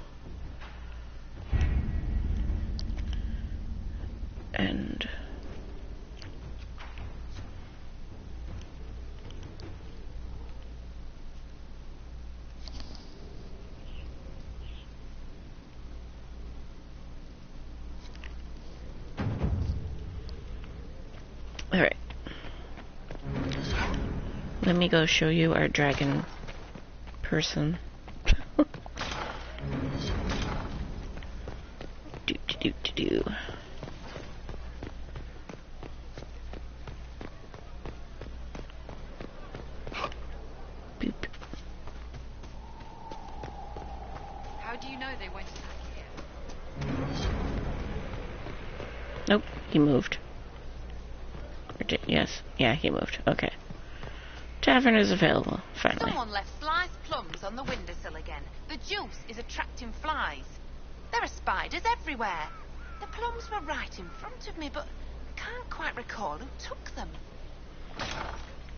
And alright. Let me go show you our dragon person. Do. Boop. How do you know they won't attack here? Nope, he moved. Yes, yeah, he moved. Okay. Tavern is available, finally. Someone left sliced plums on the windowsill again. The juice is attracting flies. There are spiders everywhere. The plums were right in front of me, but I can't quite recall who took them.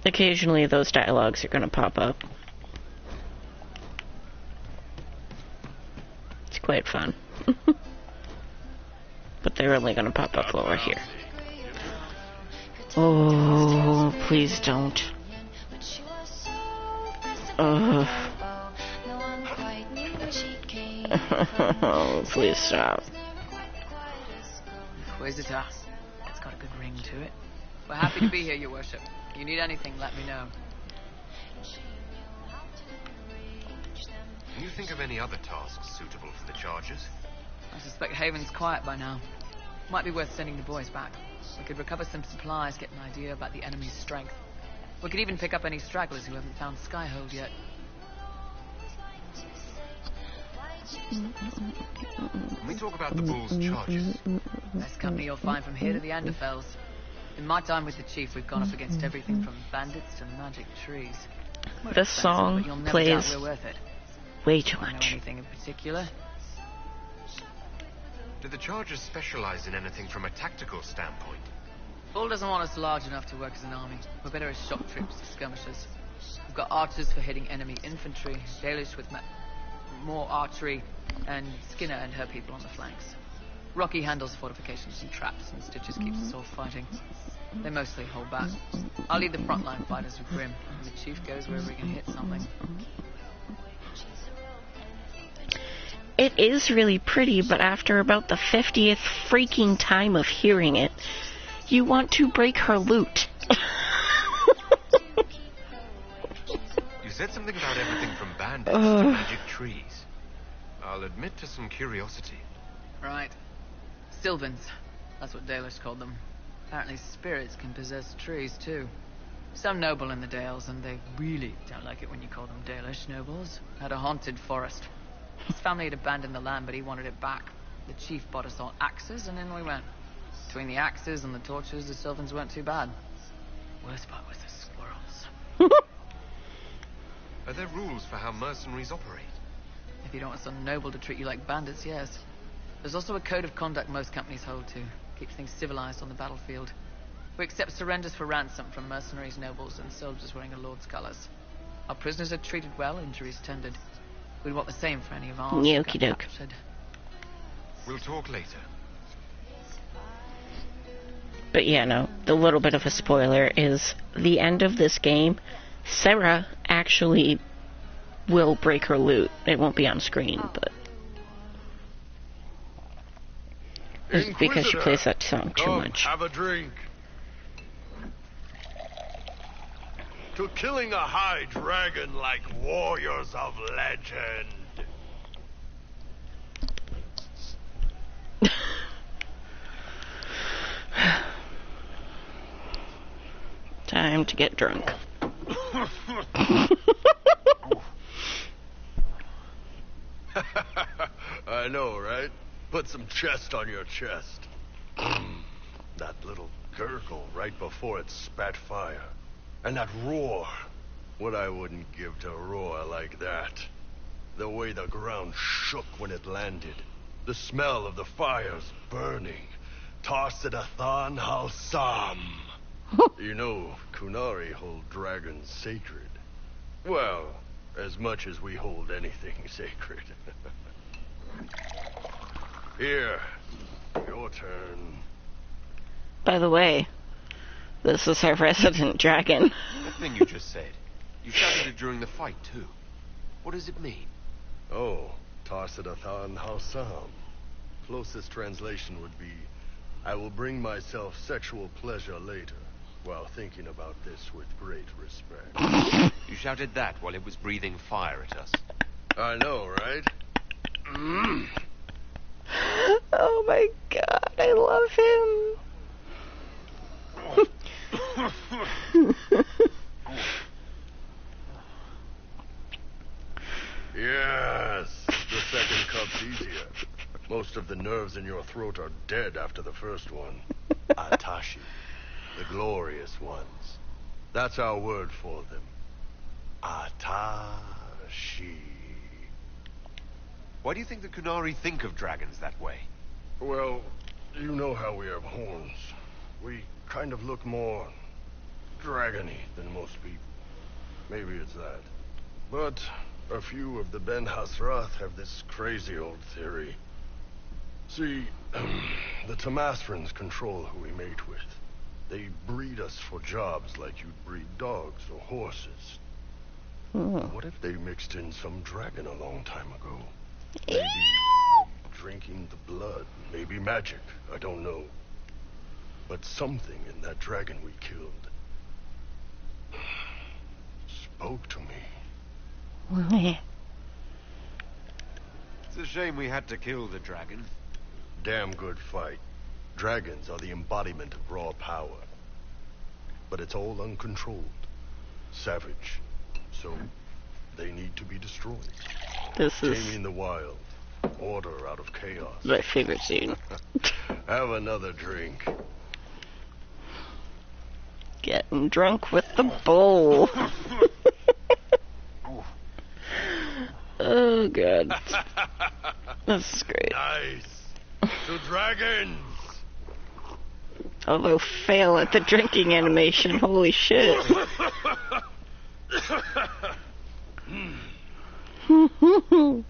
Occasionally those dialogues are going to pop up. It's quite fun. But they're only going to pop up while we're here. Oh, please don't. Oh, please stop. Inquisitor. It's got a good ring to it. We're happy to be here, Your Worship. If you need anything, let me know. Can you think of any other tasks suitable for the charges? I suspect Haven's quiet by now. Might be worth sending the boys back. We could recover some supplies, get an idea about the enemy's strength. We could even pick up any stragglers who haven't found Skyhold yet. Can we talk about the Bull's charges? Best company you'll find from here to the Anderfells. In my time with the Chief, we've gone up against everything from bandits to magic trees. This song But you'll never plays doubt we're worth it. way too Know much. anything in particular? Do the charges specialize in anything from a tactical standpoint? Bull doesn't want us large enough to work as an army. We're better as shock troops, skirmishers. We've got archers for hitting enemy infantry, Dalish with more archery, and Skinner and her people on the flanks. Rocky handles fortifications and traps, and Stitches keeps us all fighting. They mostly hold back. I'll lead the frontline fighters with Grim, and the Chief goes wherever he can hit something. It is really pretty, but after about the 50th freaking time of hearing it, you want to break her loot. You said something about everything from bandits to magic trees. I'll admit to some curiosity. Right. Sylvans. That's what Dalish called them. Apparently spirits can possess trees, too. Some noble in the Dales, and they really don't like it when you call them Dalish nobles, had a haunted forest. His family had abandoned the land, but he wanted it back. The Chief bought us all axes, and in we went. Between the axes and the torches, the Sylvans weren't too bad. Worst part was the squirrels. Are there rules for how mercenaries operate? If you don't want some noble to treat you like bandits, yes. There's also a code of conduct most companies hold to. Keeps things civilized on the battlefield. We accept surrenders for ransom from mercenaries, nobles, and soldiers wearing a lord's colors. Our prisoners are treated well, injuries tended. We'd want the same for any of ours. who Okie got doke. captured. We'll talk later. But yeah, no, the little bit of a spoiler is the end of this game, Sarah actually will break her loot. It won't be on screen, but it's because she plays that song too Come, much. have a drink. To killing a high dragon like warriors of legend. Time to get drunk. I know, right? Put some chest on your chest. That little gurgle right before it spat fire. And that roar. What I wouldn't give to roar like that. The way the ground shook when it landed. The smell of the fires burning. Tarsidathan Halsam. You know, Kunari hold dragons sacred. Well, as much as we hold anything sacred. Here, your turn. By the way, this is our resident dragon. That thing you just said. You shouted it during the fight, too. What does it mean? Oh, Tarsidathan Halsam. Closest translation would be, I will bring myself sexual pleasure later, while thinking about this with great respect. You shouted that while it was breathing fire at us. I know, right? Oh my god, I love him. Yes, the second cup's easier. Most of the nerves in your throat are dead after the first one. Atashi, the glorious ones. That's our word for them. Atashi. Why do you think the Kunari think of dragons that way? Well, you know how we have horns. We kind of look more dragony than most people. Maybe it's that. But a few of the Ben Hasrath have this crazy old theory. See, the Tamasrans control who we mate with. They breed us for jobs like you'd breed dogs or horses. What if they mixed in some dragon a long time ago? Maybe drinking the blood, maybe magic, I don't know. But something in that dragon we killed spoke to me. It's a shame we had to kill the dragon. Damn good fight. Dragons are the embodiment of raw power. But it's all uncontrolled. Savage. So, they need to be destroyed. This is Taming the wild. Order out of chaos. My favorite scene. Have another drink. Getting drunk with the bull. Oh, God. This is great. Nice. To dragons. Although fail at the drinking animation. Holy shit. To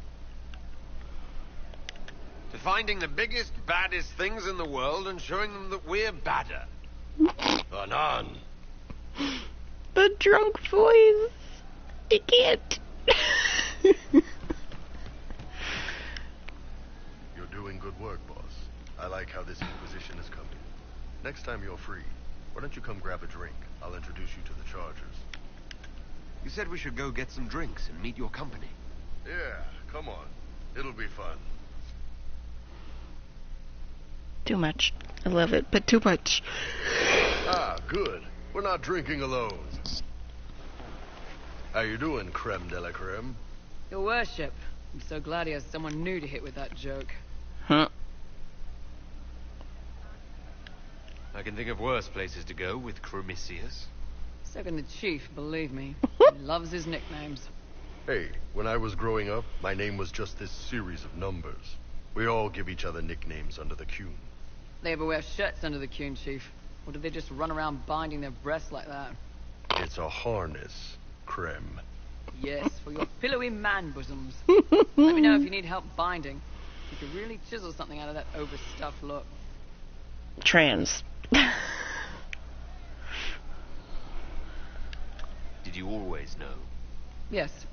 finding the biggest, baddest things in the world and showing them that we're badder. Anan. The drunk voice. I can't. You're doing good work, boss. I like how this Inquisition is coming. Next time you're free, why don't you come grab a drink? I'll introduce you to the Chargers. You said we should go get some drinks and meet your company. Yeah, come on. It'll be fun. Too much. I love it, but too much. Ah, good. We're not drinking alone. How you doing, creme de la creme? Your worship. I'm so glad he has someone new to hit with that joke. Huh. I can think of worse places to go with Viper-Mysteriez. So can the chief, believe me. He loves his nicknames. Hey, when I was growing up, my name was just this series of numbers. We all give each other nicknames under the Qun. They ever wear shirts under the Qun, chief? Or do they just run around binding their breasts like that? It's a harness, creme. Yes, for your pillowy man bosoms. Let me know if you need help binding. You could really chisel something out of that overstuffed look. Trans. Did you always know? Yes.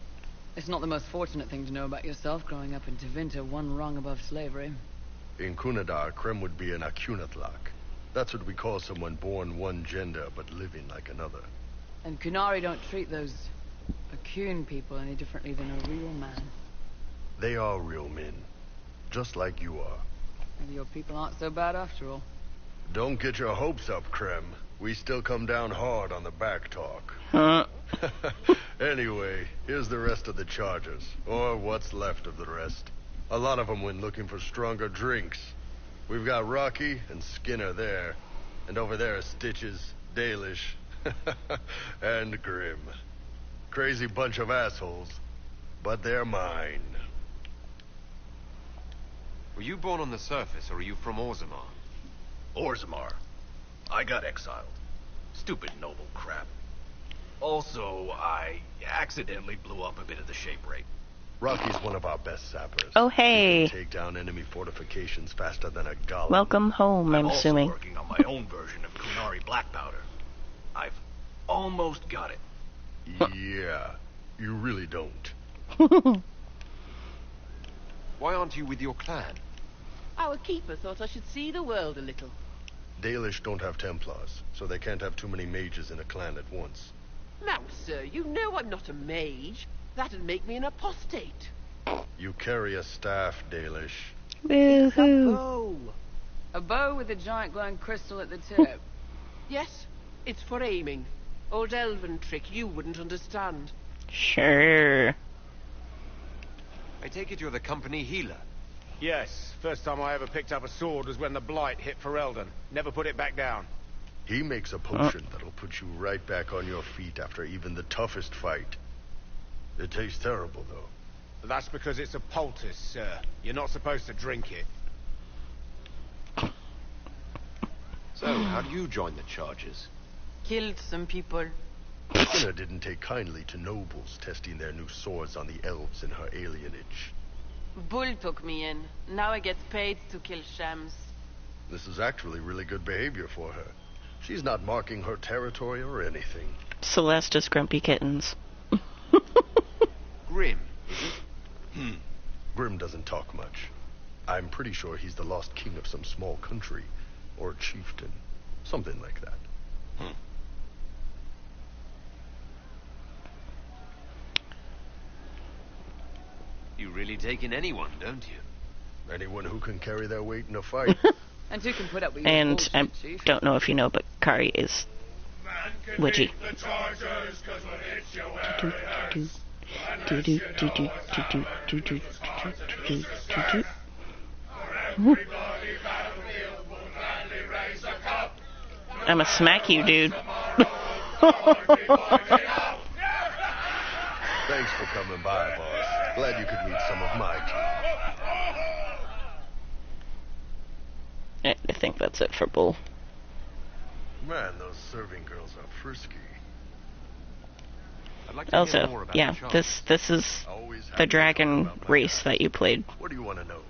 It's not the most fortunate thing to know about yourself growing up in Tevinter, one rung above slavery. In Kunadar, creme would be an akunatlak. That's what we call someone born one gender but living like another. And Kunari don't treat those Akun people any differently than a real man. They are real men, just like you are. Maybe your people aren't so bad after all. Don't get your hopes up, creme. We still come down hard on the back talk. Huh? Anyway, here's the rest of the Chargers, or what's left of the rest. A lot of them went looking for stronger drinks. We've got Rocky and Skinner there, and over there are Stitches, Dalish, and Grim. Crazy bunch of assholes, but they're mine. Were you born on the surface, or are you from Orzammar? Orzammar. I got exiled. Stupid noble crap. Also, I accidentally blew up a bit of the shape rate. Rocky's one of our best sappers. Oh, hey. He can take down enemy fortifications faster than a golem. Welcome home, I'm assuming. Also working on my own version of Kunari black powder. I've almost got it. Yeah, you really don't. Why aren't you with your clan? Our keeper thought I should see the world a little. Dalish don't have Templars, so they can't have too many mages in a clan at once. Now, sir, you know I'm not a mage. That'd make me an apostate. You carry a staff, Dalish. It's a bow. A bow with a giant glowing crystal at the tip. Yes, it's for aiming. Old elven trick you wouldn't understand. Sure. I take it you're the company healer. Yes, first time I ever picked up a sword was when the Blight hit Ferelden. Never put it back down. He makes a potion that'll put you right back on your feet after even the toughest fight. It tastes terrible, though. That's because it's a poultice, sir. You're not supposed to drink it. So, how do you join the Chargers? Killed some people. Skinner didn't take kindly to nobles testing their new swords on the elves in her alienage. Bull took me in. Now I get paid to kill shams. This is actually really good behavior for her. She's not marking her territory or anything. Celeste's grumpy kittens. Grim, is it? Grim doesn't talk much. I'm pretty sure he's the lost king of some small country, or chieftain. Something like that. You really take in anyone, don't you? Anyone who can carry their weight in a fight. And who can put up with your And bullshit, I Chief? don't know if you know, but Kari is witchy. The Chargers, 'cause when it's your way, I'ma smack you, dude. Thanks for coming by, boss. Glad you could meet some of my team. I think that's it for Bull. Man, those serving girls are frisky. I'd like to hear more Also, about yeah, the charm. this is the dragon race that you played. What do you want to know?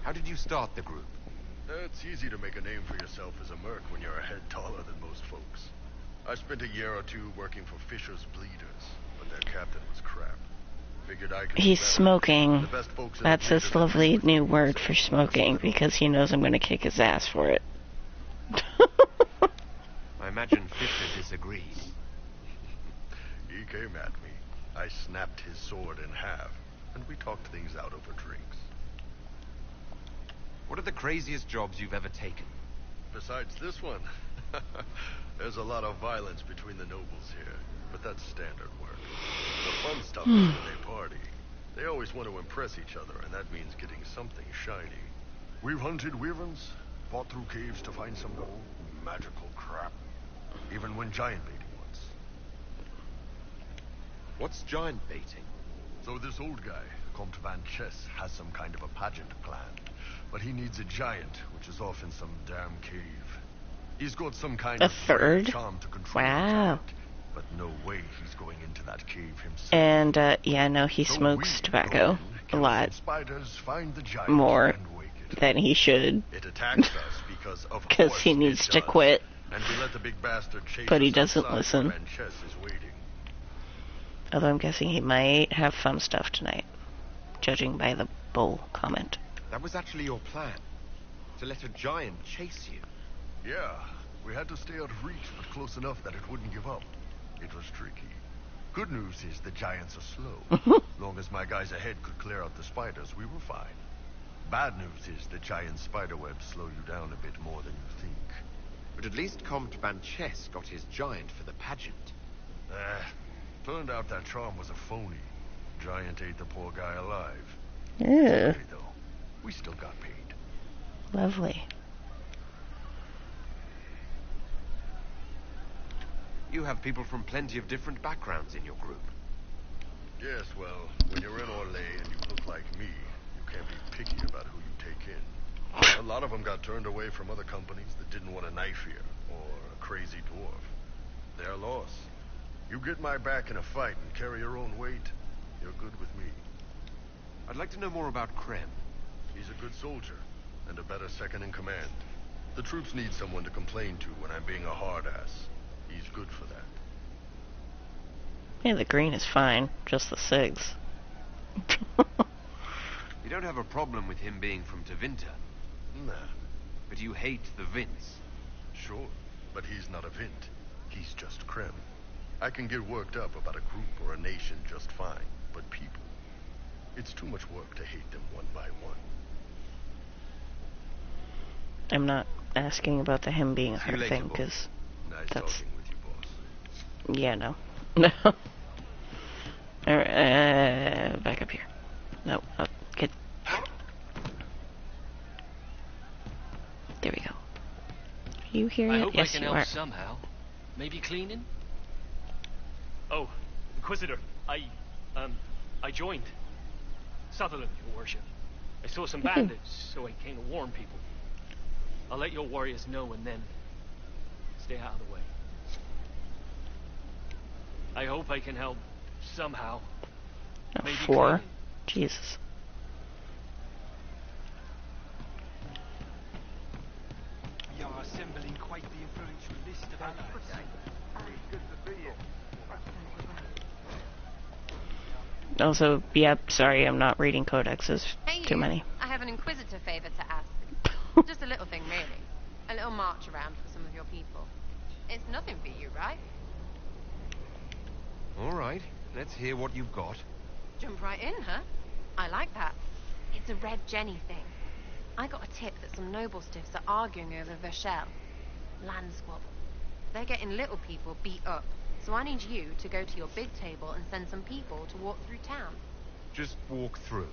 How did you start the group? It's easy to make a name for yourself as a merc when you're a head taller than most folks. I spent a year or two working for Fisher's Bleeders, but their captain was crap. Figured I could do He's better. smoking. The best folks in That's the his Bleeders lovely new word for smoking, because he knows I'm going to kick his ass for it. I imagine Fisher disagrees. He came at me. I snapped his sword in half, and we talked things out over drinks. What are the craziest jobs you've ever taken? Besides this one, there's a lot of violence between the nobles here, but that's standard work. The fun stuff is when they party. They always want to impress each other, and that means getting something shiny. We've hunted wyverns, fought through caves to find some gold, magical crap. Even went giant baiting once. What's giant baiting? So this old guy, Comte Van Chess, has some kind of a pageant planned. But he needs a giant, which is off in some damn cave. He's got some kind of third charm to control wow. the giant, but no way he's going into that cave himself. And, yeah, no, he smokes tobacco a lot spiders, find the giant, more and wake it. than he should. It attacks us because of Because course he needs it to does. quit. And we let the big bastard chase But he us doesn't outside listen. when Van Chess is waiting. Although I'm guessing he might have fun stuff tonight, judging by the Bull comment. That was actually your plan? To let a giant chase you? Yeah, we had to stay out of reach, but close enough that it wouldn't give up. It was tricky. Good news is the giants are slow. Long as my guys ahead could clear out the spiders, we were fine. Bad news is the giant spiderwebs slow you down a bit more than you think. But at least Comte Van Chess got his giant for the pageant. Turned out that charm was a phony. Giant ate the poor guy alive. Ew. Okay, though. We still got paid. Lovely. You have people from plenty of different backgrounds in your group. Yes, well, when you're in Orlais and you look like me, you can't be picky about who you take in. A lot of them got turned away from other companies that didn't want a knife here, or a crazy dwarf. Their loss. You get my back in a fight and carry your own weight, you're good with me. I'd like to know more about Krem. He's a good soldier, and a better second in command. The troops need someone to complain to when I'm being a hard-ass. He's good for that. Yeah, the green is fine, just the SIGs. You don't have a problem with him being from Tevinter. Nah. But you hate the Vince. Sure, but he's not a Vint. He's just Krem. I can get worked up about a group or a nation just fine, but people... It's too much work to hate them one by one. I'm not asking about the him being a See you hard later, thing, boss. because Nice that's... talking with you, boss. Yeah, no. No. Alright, back up here. No, get... There we go. Are you here I yet? hope Yes, I can you help are. somehow. Maybe cleaning? Oh, Inquisitor, I joined. Sutherland, your worship. I saw some bandits, so I came to warn people. I'll let your warriors know and then stay out of the way. I hope I can help somehow. Maybe 4. cleaning. Jesus. We are assembling quite the influential list of allies. Good to see you. Also, yep, sorry, I'm not reading codexes. Hey, Too you. many. I have an Inquisitor favor to ask. Just a little thing, really. A little march around for some of your people. It's nothing for you, right? All right, let's hear what you've got. Jump right in, huh? I like that. It's a Red Jenny thing. I got a tip that some noble stiffs are arguing over Verchel. Land squabble. They're getting little people beat up. So I need you to go to your big table and send some people to walk through town. Just walk through.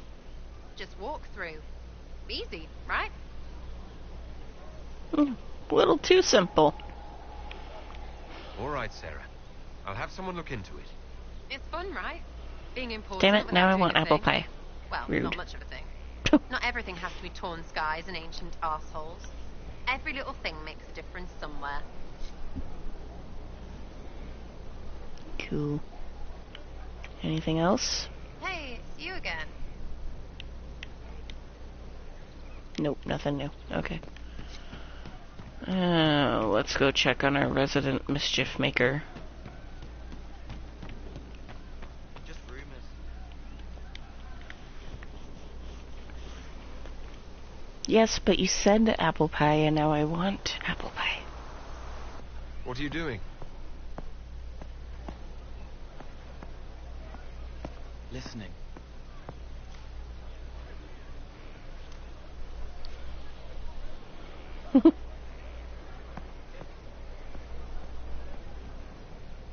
Just walk through. Easy, right? A little too simple. All right, Sarah. I'll have someone look into it. It's fun, right? Being important. Damn it, without now I doing want a apple thing. pie. Well, Rude. not much of a thing. Not everything has to be torn skies and ancient arseholes. Every little thing makes a difference somewhere. Cool. Anything else? Hey, it's you again. Nope, nothing new. Okay. Let's go check on our resident mischief maker. Just rumors. Yes, but you said apple pie, and now I want apple pie. What are you doing? Listening.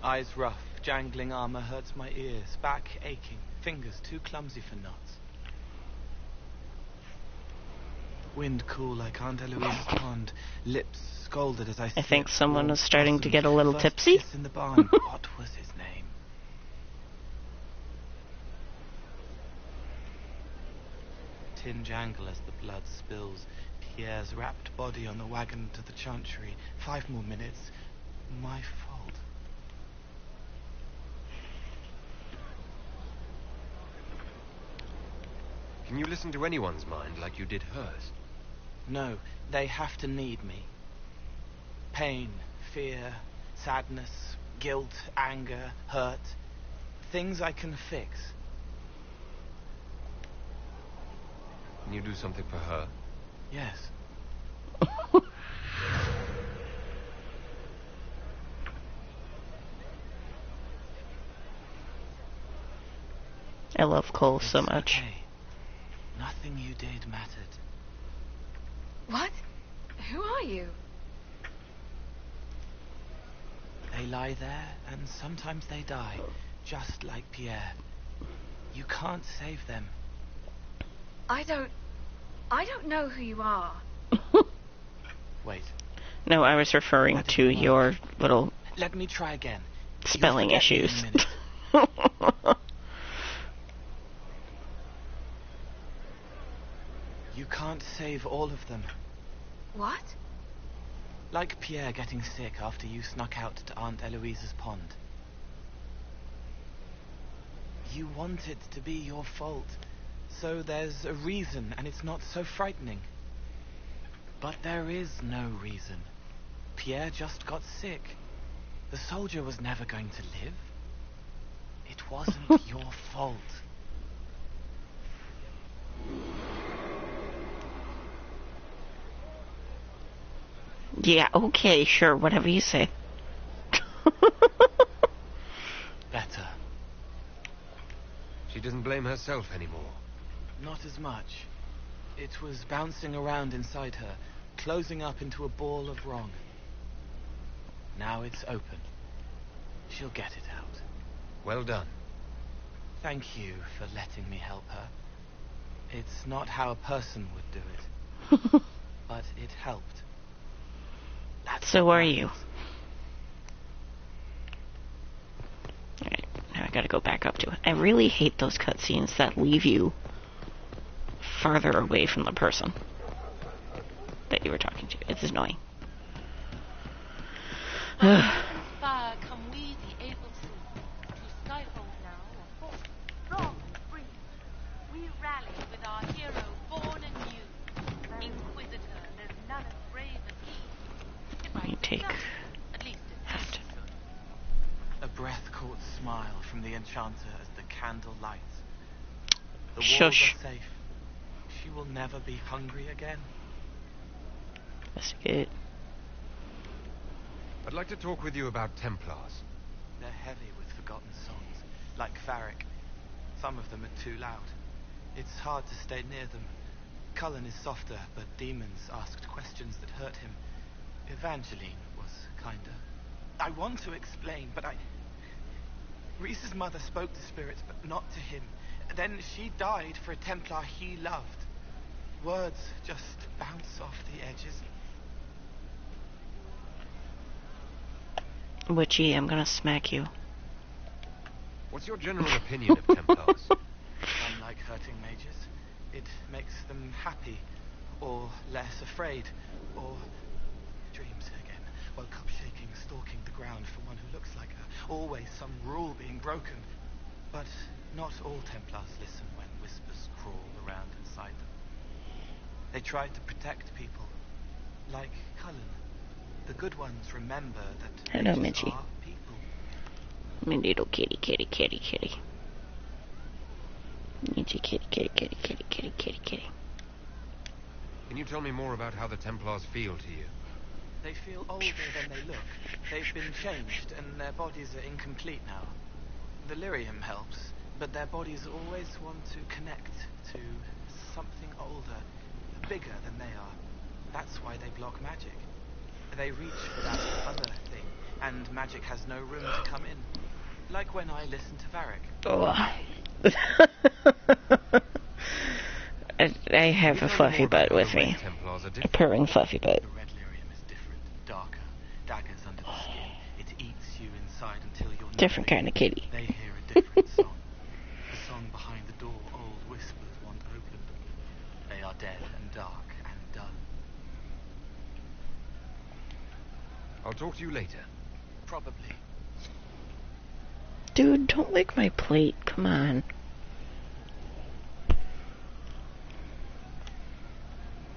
Eyes rough, jangling armor hurts my ears, back aching, fingers too clumsy for knots. Wind cool like Aunt Eloise's pond, lips scalded as I I think sip, someone warm is starting to blossoms, get a little first tipsy. kiss in the barn. What was his name? Tin jangle as the blood spills. Pierre's wrapped body on the wagon to the chantry. 5 more minutes. My fault. Can you listen to anyone's mind like you did hers? No, they have to need me. Pain, fear, sadness, guilt, anger, hurt. Things I can fix. Can you do something for her? Yes. I love Cole so much. Okay. Nothing you did mattered. What? Who are you? They lie there, and sometimes they die, just like Pierre. You can't save them. I don't know who you are. Wait. No, I was referring to your little Let me try again. spelling You'll forget me in issues. a minute. You can't save all of them. What? Like Pierre getting sick after you snuck out to Aunt Eloise's pond. You want it to be your fault, so there's a reason and it's not so frightening. But there is no reason. Pierre just got sick. The soldier was never going to live. It wasn't your fault. Yeah, okay, sure, whatever you say. Better. She doesn't blame herself anymore. Not as much. It was bouncing around inside her, closing up into a ball of wrong. Now it's open. She'll get it out. Well done. Thank you for letting me help her. It's not how a person would do it. But it helped. So are you. Alright, now I gotta go back up to it. I really hate those cutscenes that leave you farther away from the person that you were talking to. It's annoying. Far come we, the able to Skyhold now, or forth, strong and free. We rally with our hero born anew. Inquisitor, there's none as brave as he. Let me take At least that. A breath-caught smile from the enchanter as the candle lights. The walls Shush. are safe. She will never be hungry again. Investigate. I'd like to talk with you about Templars. They're heavy with forgotten songs, like Varric. Some of them are too loud. It's hard to stay near them. Cullen is softer, but demons asked questions that hurt him. Evangeline was kinder. I want to explain, but Reese's mother spoke to spirits, but not to him. Then she died for a Templar he loved. Words just bounce off the edges. Witchy, I'm gonna smack you. What's your general opinion of Templars? Some like hurting mages. It makes them happy, or less afraid, or dreams again. Woke up shaking, stalking the ground for one who looks like her. Always some rule being broken. But not all Templars listen when whispers crawl around inside them. They try to protect people, like Cullen. The good ones remember that Hello, mages Mitchie. are people. My little kitty, kitty, kitty, kitty. Mitchie, kitty, kitty, kitty, kitty, kitty, kitty, kitty. Can you tell me more about how the Templars feel to you? They feel older than they look. They've been changed, and their bodies are incomplete now. The lyrium helps, but their bodies always want to connect to something older, bigger than they are. That's why they block magic. They reach for that other thing, and magic has no room to come in. Like when I listen to Varric. I have a fluffy butt with me. A purring fluffy butt. The red lyrium is different, darker. Daggers under the skin. It eats you inside until you're Different kind of kitty. They hear a different song. The song behind the door old whispers want opened. They are dead and dark and done. I'll talk to you later. Probably. Dude, don't lick my plate. Come on.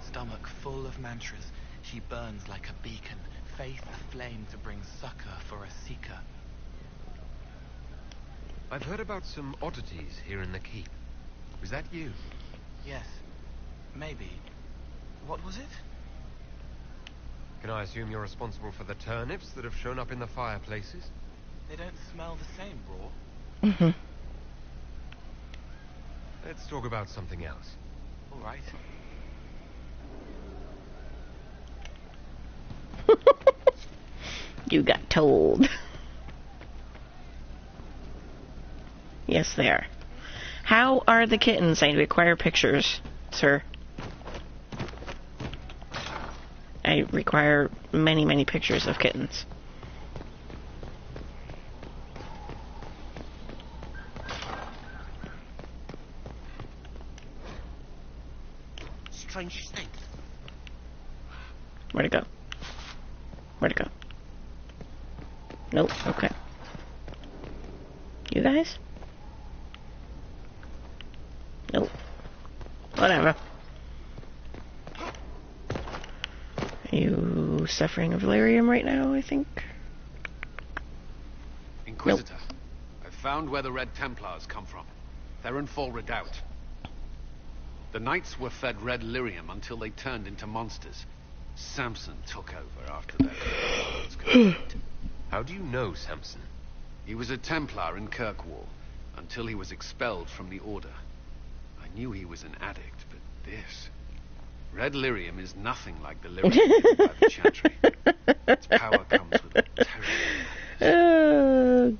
Stomach full of mantras, she burns like a beacon, faith aflame to bring succor for a seeker. I've heard about some oddities here in the keep. Was that you? Yes. Maybe. What was it? Can I assume you're responsible for the turnips that have shown up in the fireplaces? They don't smell the same, raw. Let's talk about something else. All right. You got told. Yes, they are. How are the kittens? I require pictures, sir. I require many, many pictures of kittens. Strange thing. Where'd it go? Where'd it go? Nope, okay. You guys? Nope. Whatever. Are you suffering of delirium right now, I think? Inquisitor, I've found where the Red Templars come from. They're in full redoubt. The Knights were fed red lyrium until they turned into monsters. Samson took over after that. How do you know Samson? He was a Templar in Kirkwall, until he was expelled from the Order. I knew he was an addict, but this... Red lyrium is nothing like the lyrium given by the Chantry. Its power comes with terrible... Oh,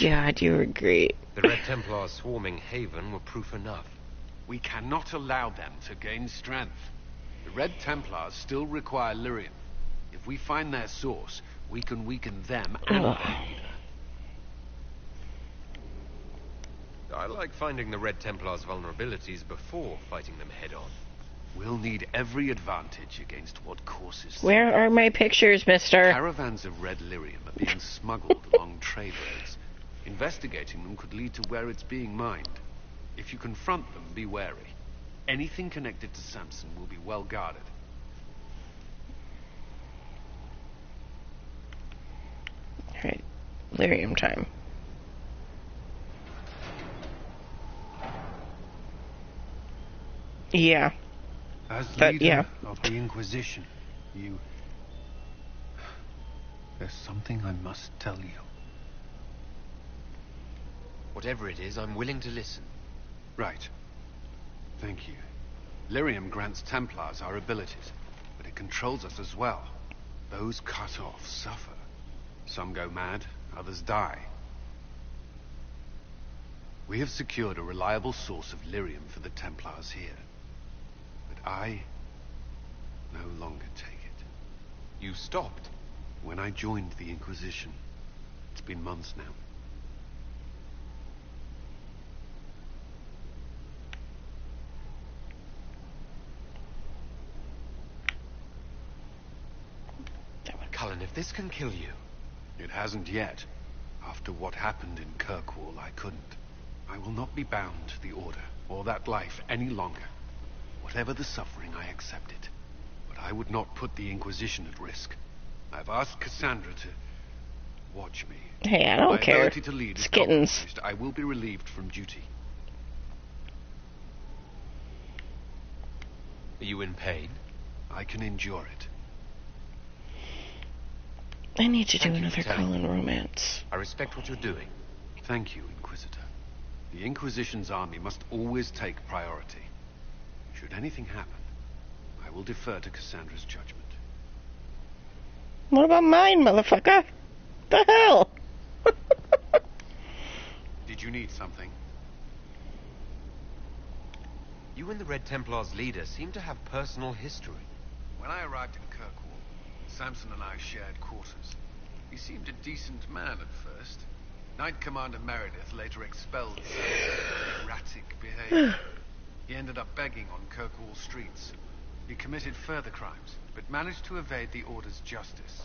God, you were great. The Red Templars swarming Haven were proof enough. We cannot allow them to gain strength. The Red Templars still require lyrium. If we find their source, we can weaken them and their leader. I like finding the Red Templars' vulnerabilities before fighting them head-on. We'll need every advantage against what courses... Where are my pictures, mister? Caravans of red lyrium are being smuggled along trade roads. Investigating them could lead to where it's being mined. If you confront them, be wary. Anything connected to Samson will be well guarded. Alright, lyrium time. Yeah. As But, leader yeah. of the Inquisition, you... There's something I must tell you. Whatever it is, I'm willing to listen. Right. Thank you. Lyrium grants Templars our abilities, but it controls us as well. Those cut off suffer. Some go mad, others die. We have secured a reliable source of lyrium for the Templars here. But I no longer take it. You stopped? When I joined the Inquisition. It's been months now. Cullen, if this can kill you... It hasn't yet. After what happened in Kirkwall, I couldn't. I will not be bound to the Order, or that life, any longer. Whatever the suffering, I accept it. But I would not put the Inquisition at risk. I've asked Cassandra to watch me. Hey, I don't My care. ability to lead It's is kittens. compromised. I will be relieved from duty. Are you in pain? I can endure it. I need to do Thank you another for telling Cullen me. romance. I respect what you're doing. Thank you, Inquisitor. The Inquisition's army must always take priority. Should anything happen, I will defer to Cassandra's judgment. What about mine, motherfucker? The hell? Did you need something? You and the Red Templars' leader seem to have personal history. When I arrived in Kirkwall, Samson and I shared quarters. He seemed a decent man at first. Knight Commander Meredith later expelled Samson for erratic behavior. He ended up begging on Kirkwall streets. He committed further crimes, but managed to evade the Order's justice.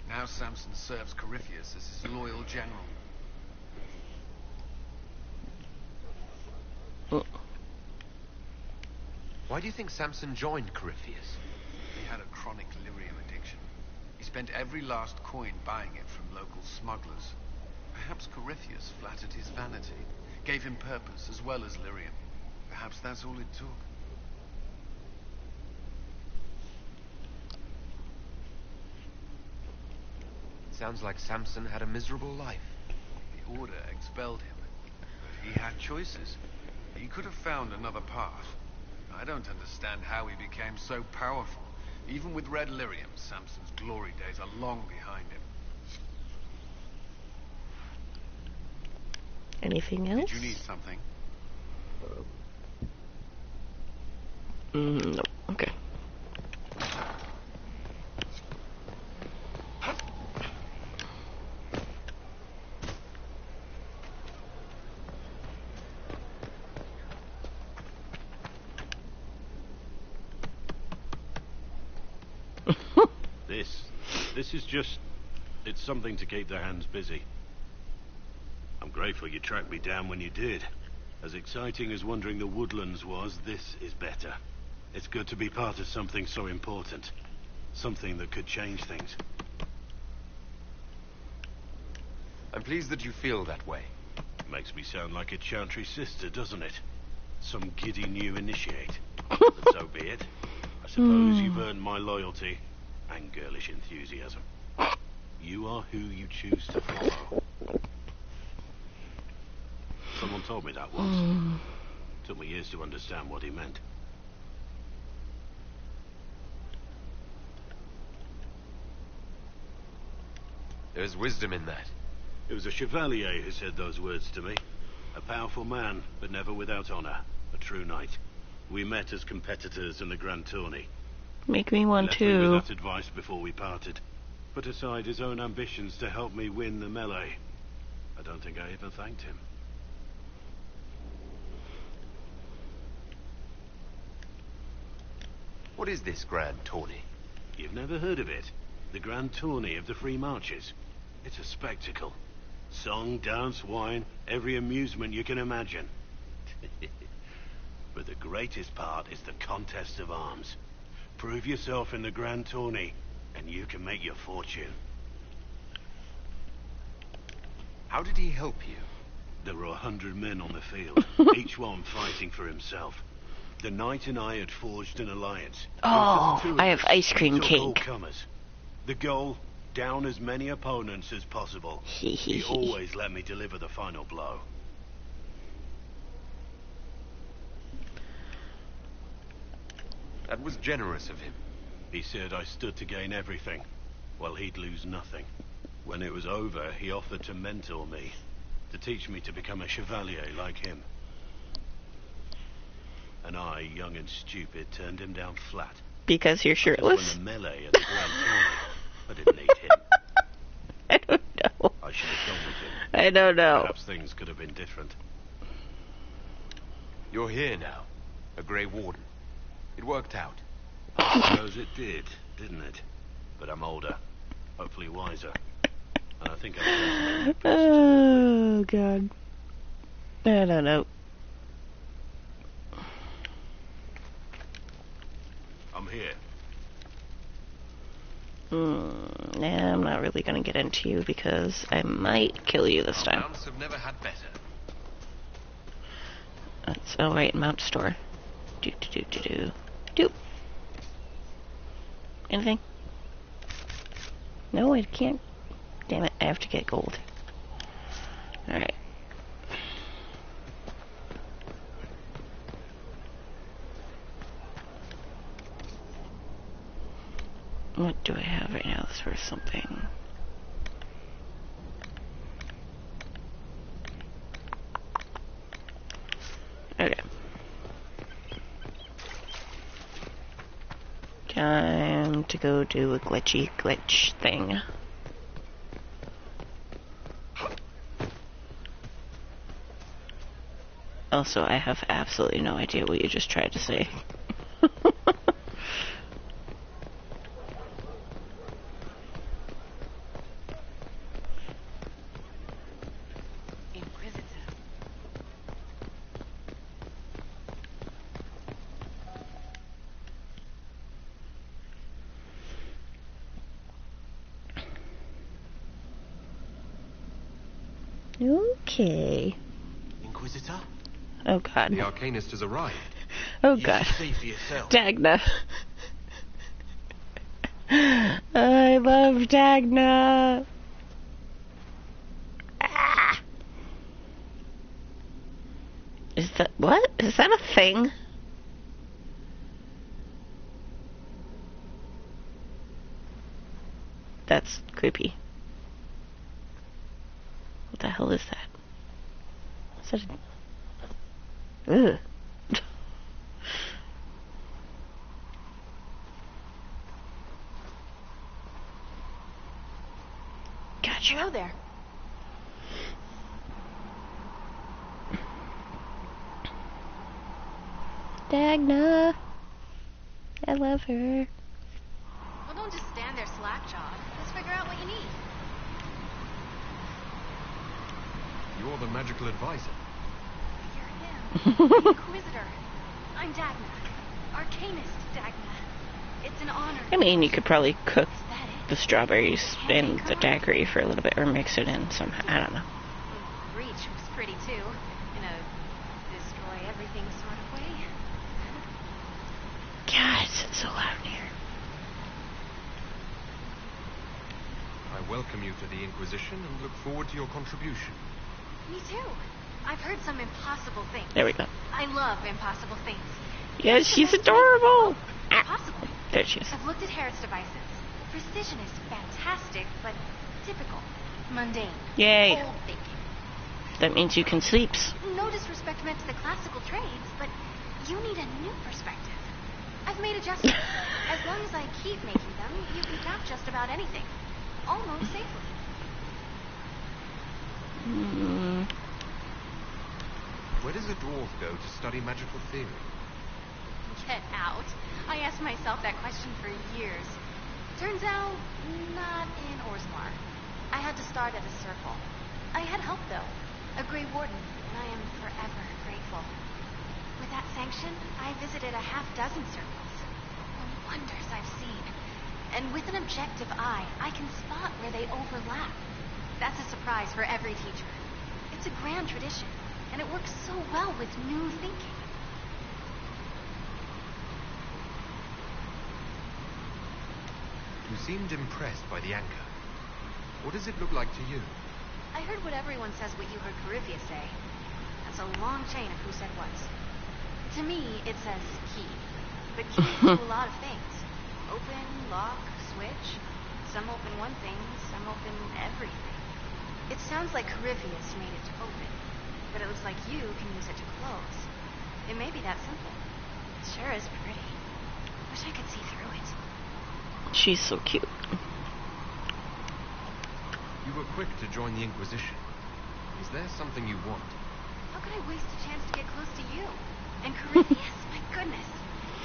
Now Samson serves Corypheus as his loyal general. Why do you think Samson joined Corypheus? He had a chronic lyrium addiction. He spent every last coin buying it from local smugglers. Perhaps Corypheus flattered his vanity, gave him purpose as well as lyrium. Perhaps that's all it took. Sounds like Samson had a miserable life. The Order expelled him, but he had choices. He could have found another path. I don't understand how he became so powerful. Even with red lyrium, Samson's glory days are long behind him. Anything else? Did you need something? No. Okay. This is just... it's something to keep their hands busy. I'm grateful you tracked me down when you did. As exciting as wandering the woodlands was, this is better. It's good to be part of something so important. Something that could change things. I'm pleased that you feel that way. Makes me sound like a Chantry sister, doesn't it? Some giddy new initiate. But so be it. I suppose you've earned my loyalty and girlish enthusiasm. You are who you choose to follow. Someone told me that once. Took me years to understand what he meant. There's wisdom in that. It was a chevalier who said those words to me. A powerful man, but never without honor. A true knight. We met as competitors in the Grand Tourney. Make me one He left me too. with that advice before we parted. Put aside his own ambitions to help me win the melee. I don't think I ever thanked him. What is this Grand Tourney? You've never heard of it? The Grand Tourney of the Free Marches. It's a spectacle. Song, dance, wine, every amusement you can imagine. But the greatest part is the contest of arms. Prove yourself in the Grand Tourney, and you can make your fortune. How did he help you? There were 100 men on the field, each one fighting for himself. The knight and I had forged an alliance. Oh, I have ice cream We took all cake. comers. The goal, down as many opponents as possible. He always let me deliver the final blow. That was generous of him. He said I stood to gain everything, while he'd lose nothing. When it was over, he offered to mentor me, to teach me to become a chevalier like him. And I, young and stupid, turned him down flat. Because you're shirtless? I just won the melee at the Grand Tourney. I didn't need him. I don't know. I should have gone with him. I don't know. Perhaps things could have been different. You're here now. A Grey Warden. It worked out. I suppose it did, didn't it? But I'm older. Hopefully wiser. And I think I'm... Oh, God. I don't know. I'm here. Nah, I'm not really going to get into you because I might kill you this time. Mounts have never had better. That's alright, mount store. Do. Anything? No, I can't. Damn it, I have to get gold. Alright. What do I have right now that's worth something? Okay. Time to go do a glitch thing. Also, I have absolutely no idea what you just tried to say. Okay. Inquisitor? Oh God. The Arcanist has arrived. Oh You God. should see for yourself. Dagna. I love Dagna. Ah. Is that what? Is that a thing? That's creepy. What the hell is that? Is that a... Ugh. Gotcha. Hello there. Dagna. I love her. Well, don't just stand there slack-jawed. Let's figure out what you need. You're the magical advisor. You're him. Inquisitor. I'm Dagna. Arcanist Dagna. It's an honor. I mean, you could probably cook the strawberries and the daiquiri for a little bit, or mix it in somehow. I don't know. Breach was pretty too, in a destroy everything sort of way. God, it's so loud in here. I welcome you to the Inquisition and look forward to your contribution. Me too. I've heard some impossible things. There we go. I love impossible things. Yes, she's adorable. Impossible. There she is. I've looked at Harrod's devices. Precision is fantastic, but typical. Mundane. Yay. Old thinking. That means you can sleep. No disrespect meant to the classical trades, but you need a new perspective. I've made adjustments. As long as I keep making them, you can craft just about anything. Almost safely. Where does a dwarf go to study magical theory? Get out. I asked myself that question for years. Turns out, not in Orzammar. I had to start at a circle. I had help, though. A Grey Warden, and I am forever grateful. With that sanction, I visited a half-dozen circles. The wonders I've seen. And with an objective eye, I can spot where they overlap. That's a surprise for every teacher. It's a grand tradition, and it works so well with new thinking. You seemed impressed by the anchor. What does it look like to you? I heard what everyone says what you heard Coryphia say. That's a long chain of who said what. To me, it says key. But keys do a lot of things. Open, lock, switch. Some open one thing, some open everything. It sounds like Corypheus made it to open, but it looks like you can use it to close. It may be that simple. It sure is pretty. Wish I could see through it. She's so cute. You were quick to join the Inquisition. Is there something you want? How could I waste a chance to get close to you? And Corypheus, my goodness.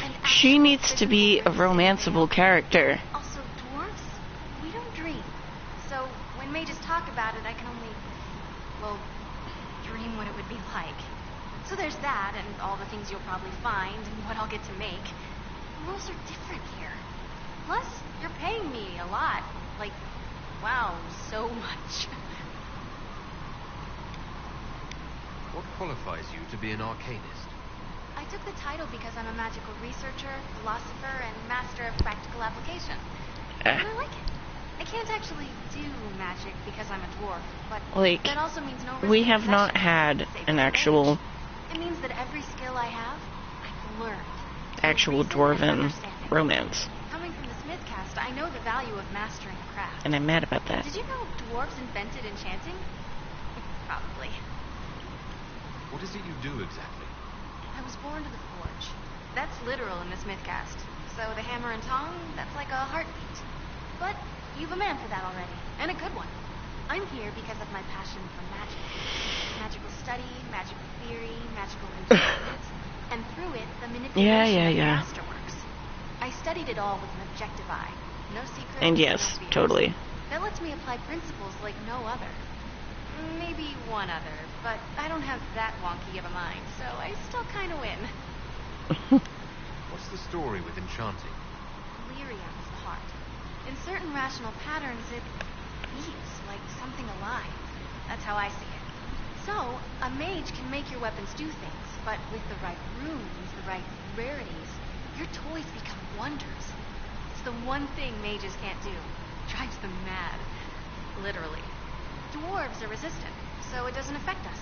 And She needs to be a romanceable character. also dwarves, we don't dream. So when mages talk about it, I can only, well, dream what it would be like. So there's that, and all the things you'll probably find, and what I'll get to make. The rules are different here. Plus, you're paying me a lot. Like, wow, so much. What qualifies you to be an arcanist? I took the title because I'm a magical researcher, philosopher, and master of practical application. And I like it. I can't actually do magic because I'm a dwarf, but Like, that also means no risk we of have not possession, had save an for actual age. It means that every skill I have, I've learned. dwarven romance. Coming from the Smith caste, I know the value of mastering a craft. And I'm mad about that. Did you know dwarves invented enchanting? Probably. What is it you do exactly? I was born to the forge. That's literal in the Smith caste. So the hammer and tongue, that's like a heartbeat. But you've a man for that already, and a good one. I'm here because of my passion for magic. Magical study, magical theory, magical enchantment, and through it, the manipulation of masterworks. I studied it all with an objective eye. No secrets, And no yes, fears. totally. That lets me apply principles like no other. Maybe one other, but I don't have that wonky of a mind, so I still kind of win. What's the story with enchanting? Delirium's the heart. In certain rational patterns, it beats like something alive. That's how I see it. So, a mage can make your weapons do things, but with the right runes, the right rarities, your toys become wonders. It's the one thing mages can't do. Drives them mad. Literally. Dwarves are resistant, so it doesn't affect us.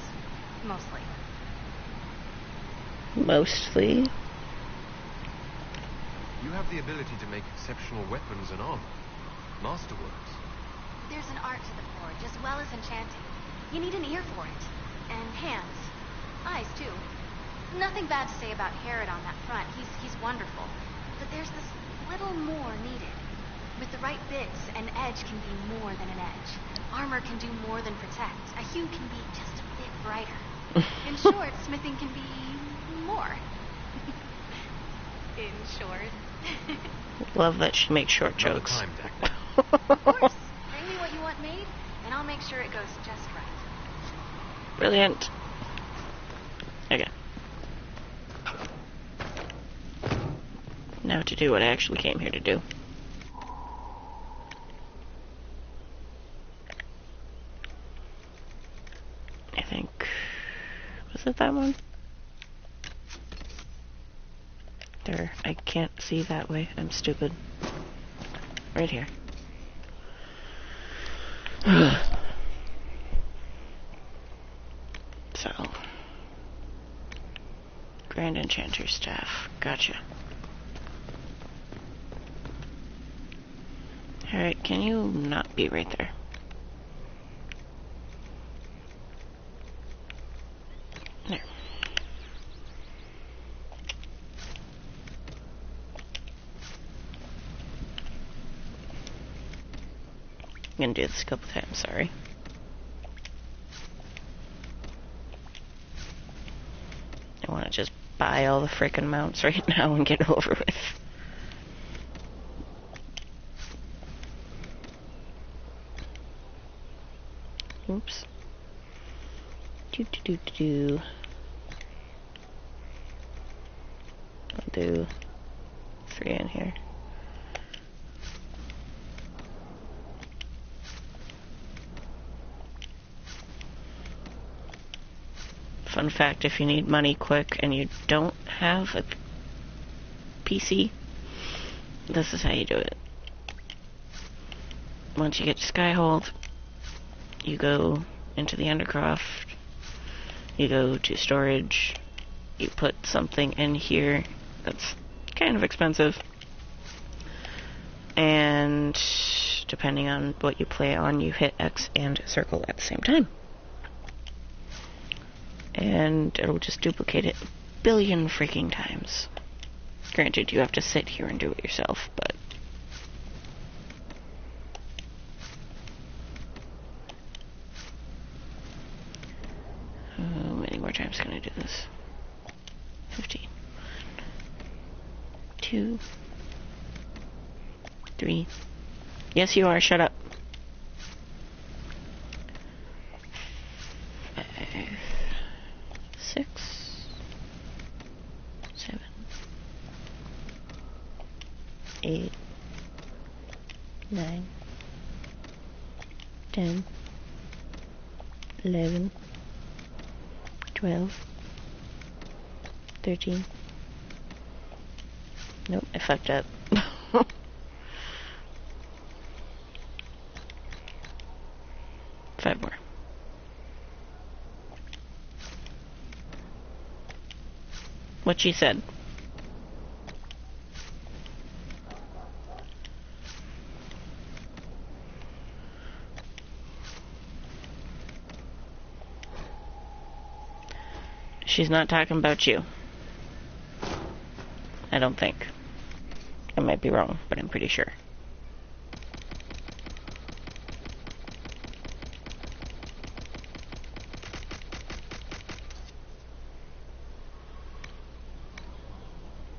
Mostly. Mostly. You have the ability to make exceptional weapons and armor. Masterworks. There's an art to the forge, as well as enchanting. You need an ear for it. And hands. Eyes, too. Nothing bad to say about Herod on that front. He's wonderful. But there's this little more needed. With the right bits, an edge can be more than an edge. Armor can do more than protect. A hue can be just a bit brighter. In short, smithing can be more. In short. Love that she makes short Another jokes. time, Dak. Of course. Bring me what you want made, and I'll make sure it goes just right. Brilliant. Okay. Now to do what I actually came here to do. I think... Was it that one? There. I can't see that way. I'm stupid. Right here. So. Grand Enchanter Staff. Gotcha. Alright, can you not be right there? There. I'm gonna do this a couple times, sorry. I wanna just buy all the frickin' mounts right now and get it over with. Oops. Do. I'll do 3 in here. Fun fact, if you need money quick and you don't have a PC, this is how you do it. Once you get to Skyhold, you go into the Undercroft, you go to storage, you put something in here that's kind of expensive, and depending on what you play on, you hit X and circle at the same time. And it'll just duplicate it a billion freaking times. Granted, you have to sit here and do it yourself, but... How many more times can I do this? 15. 2. 3. Yes, you are. Shut up. 5. 6. 7. 8. 9. 10. 11. 12. 13. Nope, I fucked up. 5 more. What she said. She's not talking about you. I don't think. I might be wrong, but I'm pretty sure.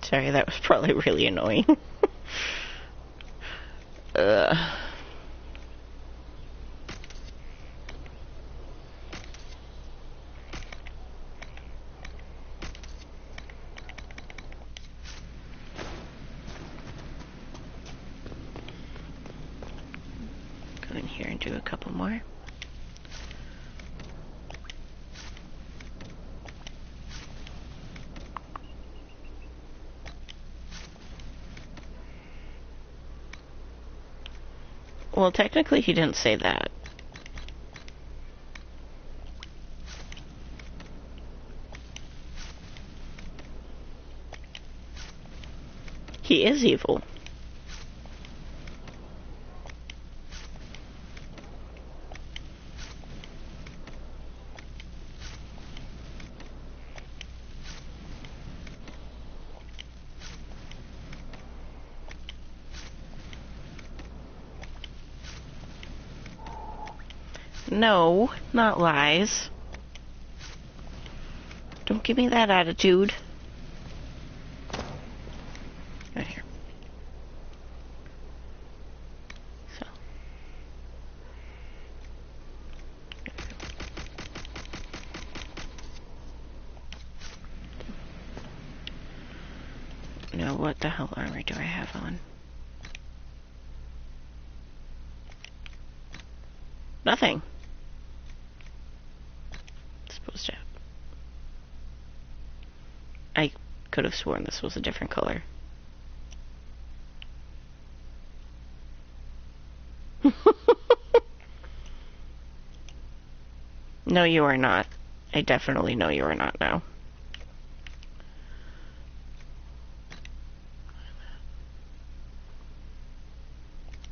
Sorry, that was probably really annoying. Go in here and do a couple more. Well, technically he didn't say that. He is evil. No, not lies. Don't give me that attitude. Right here. So. Now, what the hell armor do I have on? Nothing. Supposed to have. I could have sworn this was a different color. No, you are not. I definitely know you are not now.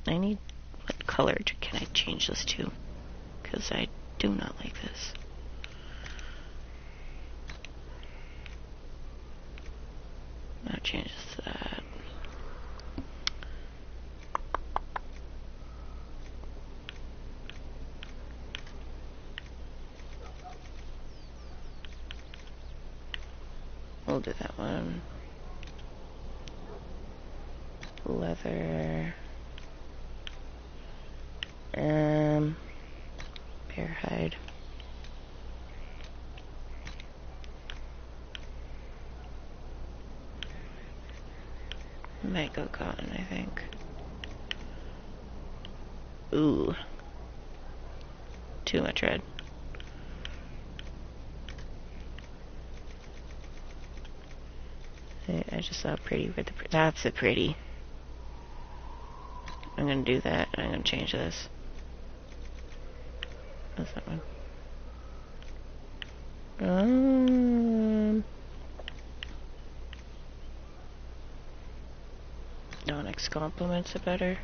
I need... What color can I change this to? Because I do not like this. I'll change this to that. We'll do that one. Leather. Bear hide. Might go cotton, I think. Ooh. Too much red. I just saw pretty with the... That's a pretty. I'm gonna do that, and I'm gonna change this. What's that one? Onyx complements it better.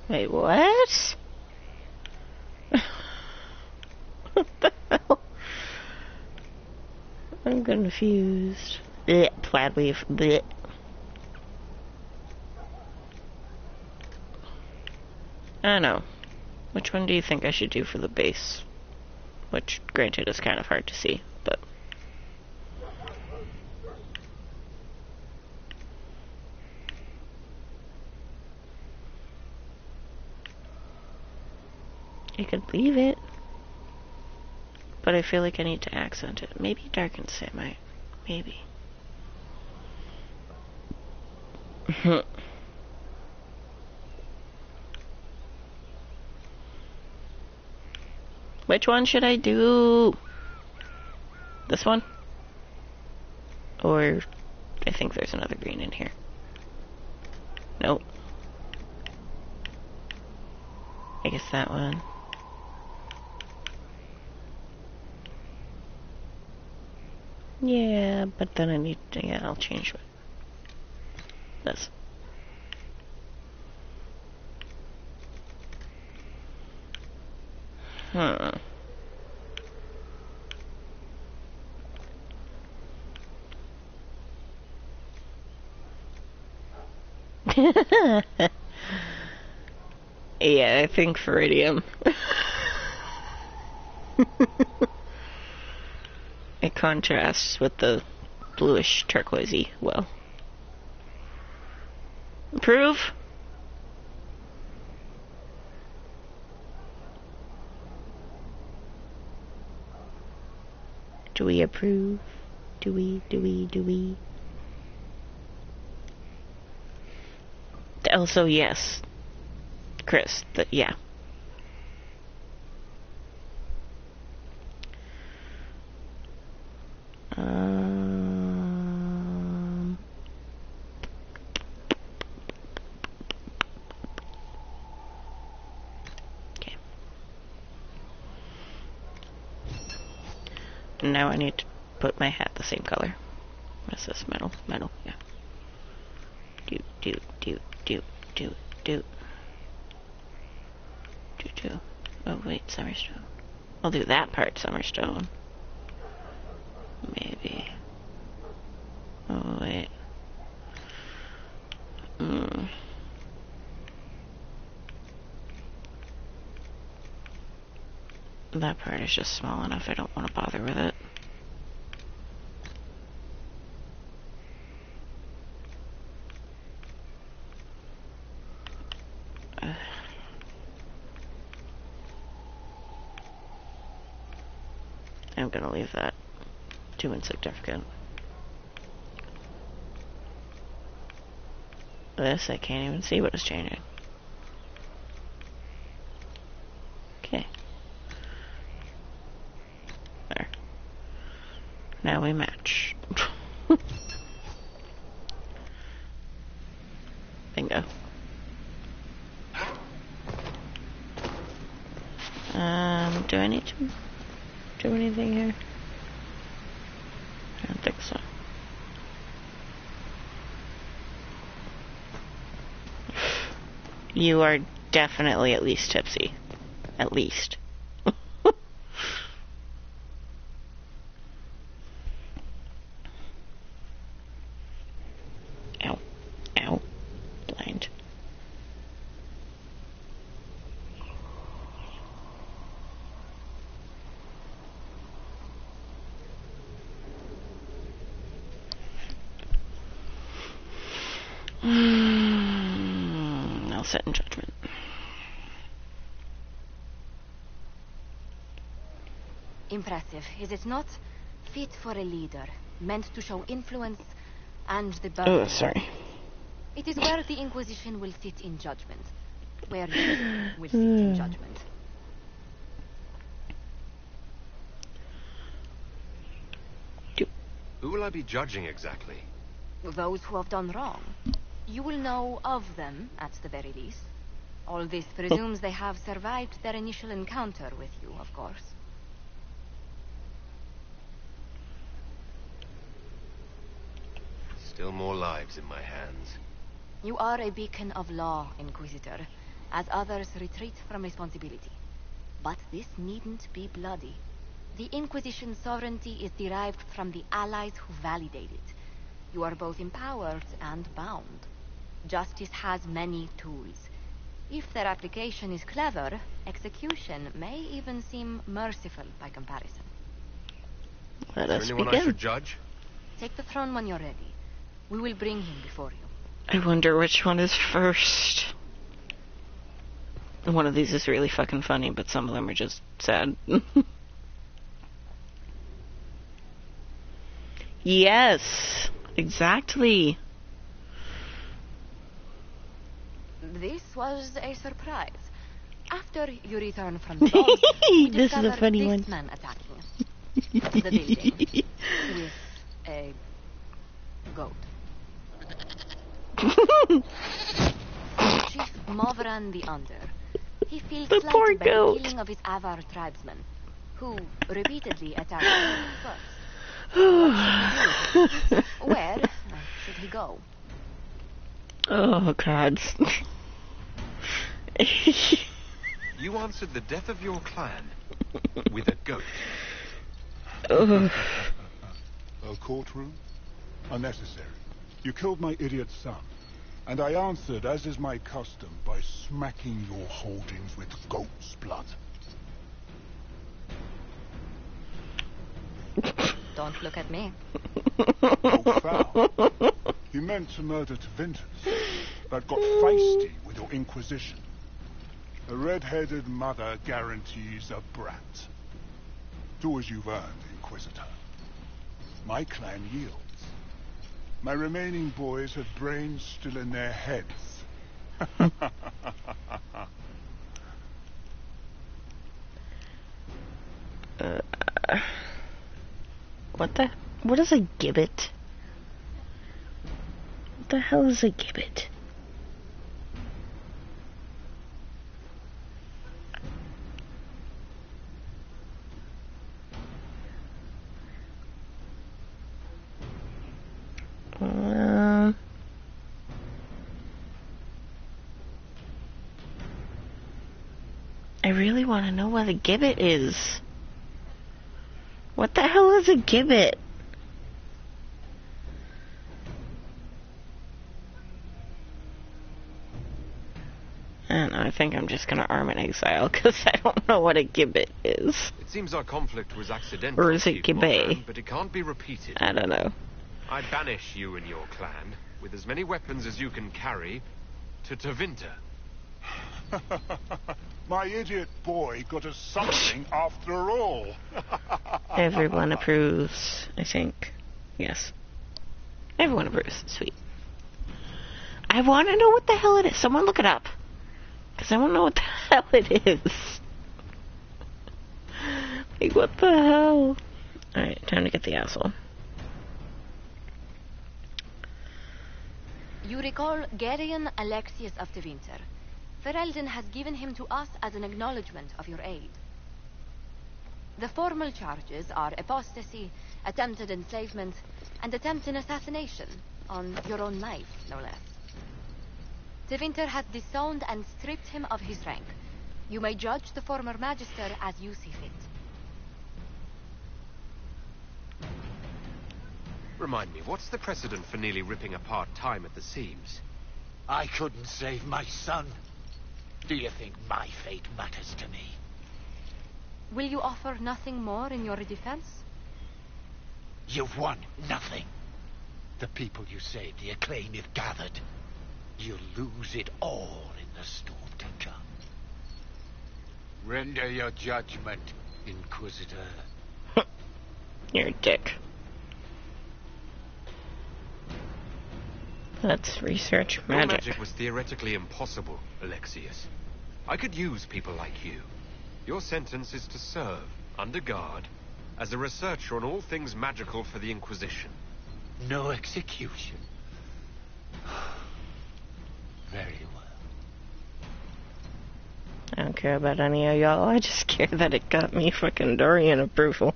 Wait, what? What the hell? I'm confused. Blech, plaid weave. Blech. I don't know. Which one do you think I should do for the base? Which, granted, is kind of hard to see, but... I could leave it. But I feel like I need to accent it. Maybe darken samite. Maybe. Which one should I do? This one? Or I think there's another green in here. Nope. I guess that one. Yeah, but then I need to, yeah, I'll change this. Yeah, I think Viridium. It contrasts with the bluish turquoisey well. Approve? Do we approve? Do we? Also, yes. Chris, yeah. Okay. Now I need to put my hat the same color. What is this? Metal? Metal, yeah. Do. Oh, wait, Summerstone. I'll do that part, Summerstone. Maybe. Oh, wait. That part is just small enough, I don't want to bother with it. I'm gonna leave that too insignificant. This, I can't even see what is changing. Okay. There. Now we match. Bingo. Do I need to do anything here? I don't think so. You are definitely at least tipsy. At least. Ow. Ow. Blind. I'll sit in judgment. Impressive, is it not? Fit for a leader, meant to show influence and the burden. Oh, sorry. It is where the Inquisition will sit in judgment. Where you will sit in judgment. Who will I be judging exactly? Those who have done wrong. You will know of them, at the very least. All this presumes they have survived their initial encounter with you, of course. Still more lives in my hands. You are a beacon of law, Inquisitor. as others retreat from responsibility. But this needn't be bloody. The Inquisition's sovereignty is derived from the allies who validate it. You are both empowered and bound. Justice has many tools. If their application is clever, execution may even seem merciful by comparison. Is there anyone I should judge? Take the throne when you're ready. We will bring him before you. I wonder which one is first. One of these is really fucking funny, but some of them are just sad. Yes, exactly. This was a surprise. After you return from the dogs, we This is a discovered funny this one. man attacking the building with a goat. Chief Movran the Under. He feels The poor slighted by the goat. killing of his Avar tribesmen, who repeatedly attacked him first. Where should he go? Oh, God. You answered the death of your clan with a goat. Ugh. A courtroom? Unnecessary. You killed my idiot son, and I answered, as is my custom, by smacking your holdings with goat's blood. Don't look at me. Spoke foul. You meant to murder Tevinters, but got feisty with your inquisition. A red-headed mother guarantees a brat. Do as you've earned, Inquisitor. My clan yields. My remaining boys have brains still in their heads. What is a gibbet? What the hell is a gibbet? I really want to know what a gibbet is. What the hell is a gibbet? And I think I'm just going to arm in exile because I don't know what a gibbet is. It seems our conflict was accidental, Or is it Chief gibbet? Moran, but it can't be repeated. I don't know. I banish you and your clan, with as many weapons as you can carry, to Tevinter. My idiot boy got us something after all. Everyone approves, I think. Yes. Everyone approves. Sweet. I want to know what the hell it is. Someone look it up. Because I want to know what the hell it is. Like, what the hell? Alright, time to get the asshole. You recall Gerion Alexius of Tevinter. Ferelden has given him to us as an acknowledgement of your aid. The formal charges are apostasy, attempted enslavement, and attempted assassination on your own life, no less. Tevinter has disowned and stripped him of his rank. You may judge the former magister as you see fit. Remind me, what's the precedent for nearly ripping apart time at the seams? I couldn't save my son. Do you think my fate matters to me? Will you offer nothing more in your defense? You've won nothing. The people you saved, the acclaim you've gathered. You'll lose it all in the storm to come. Render your judgment, Inquisitor. You're a dick. Let's research Your magic. magic was theoretically impossible, Alexius. I could use people like you. Your sentence is to serve, under guard, as a researcher on all things magical for the Inquisition. No execution. Very well. I don't care about any of y'all. I just care that it got me fucking Dorian approval.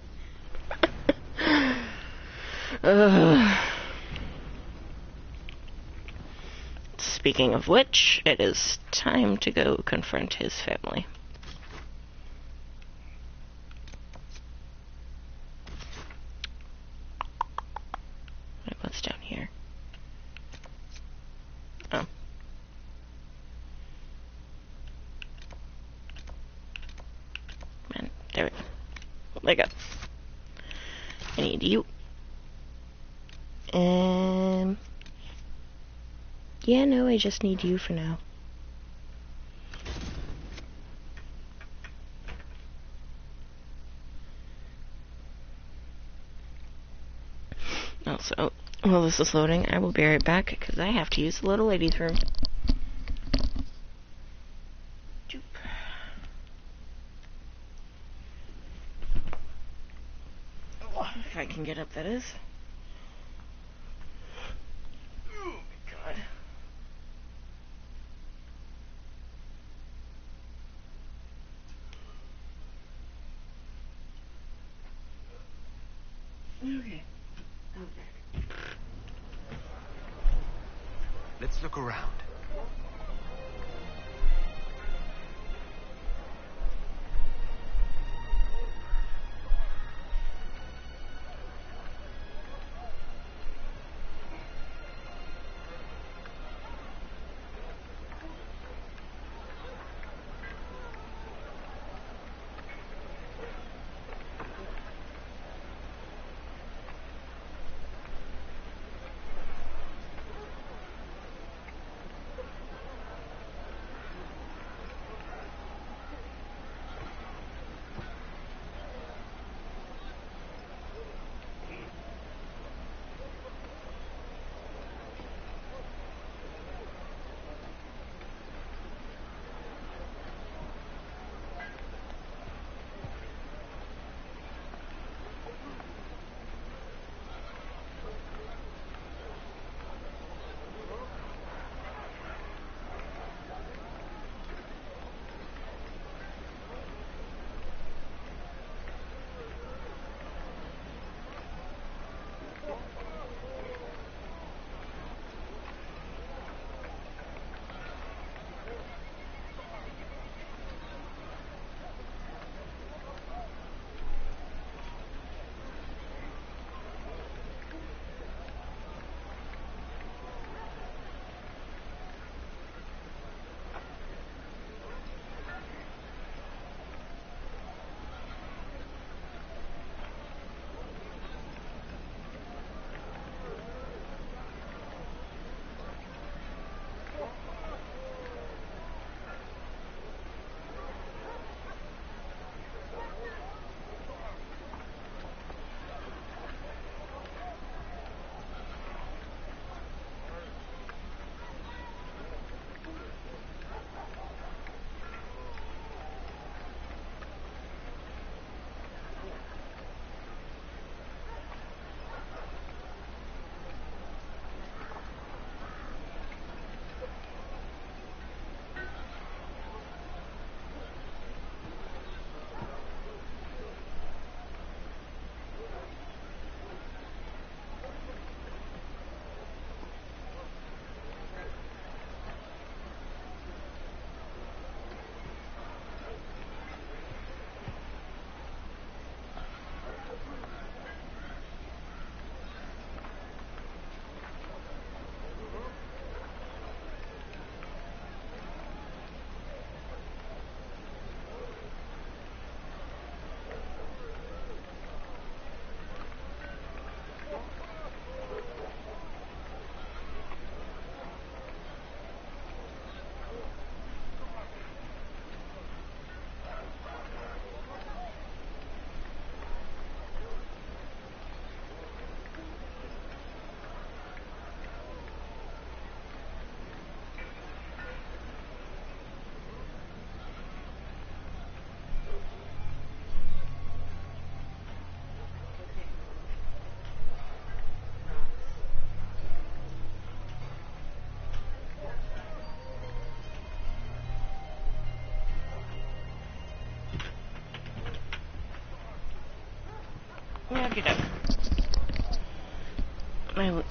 speaking of which, it is time to go confront his family. What's down here? Oh. Man, there we go. There we go. I need you. Yeah, no, I just need you for now. Also, while this is loading, I will be right back because I have to use the little lady's room. If I can get up, that is. Oh my god. Okay. Let's look around.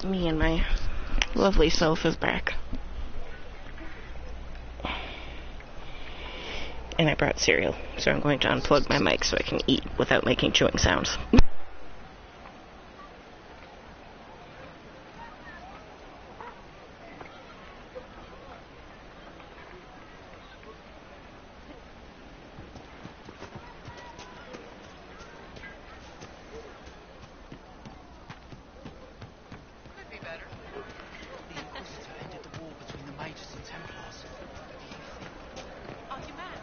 Me and my lovely self is back. And I brought cereal, so I'm going to unplug my mic so I can eat without making chewing sounds. The Inquisitor ended the war between the Mages and Templars. What do you think? Are you mad?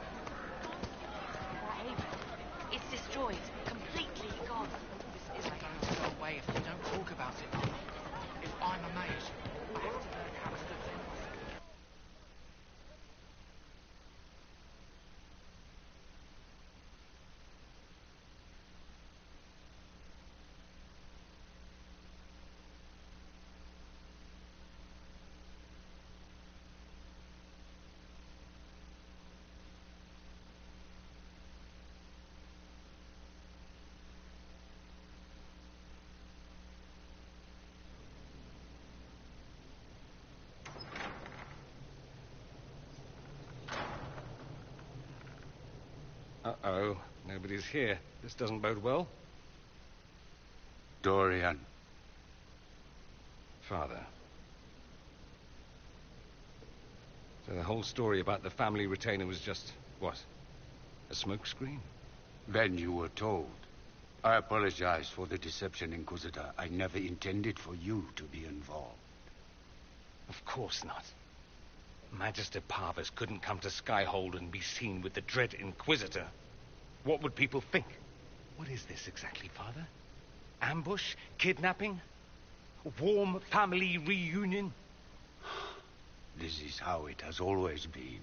It's destroyed. Completely gone. This is going to go away if you don't talk about it, Mama. If I'm a mage, I have to learn how to defend myself. Uh-oh. Nobody's here. This doesn't bode well. Dorian. Father. So the whole story about the family retainer was just, what? A smokescreen? Then you were told. I apologize for the deception, Inquisitor. I never intended for you to be involved. Of course not. Magister Parvus couldn't come to Skyhold and be seen with the dread Inquisitor. What would people think? What is this exactly, Father? Ambush? Kidnapping? Warm family reunion? This is how it has always been.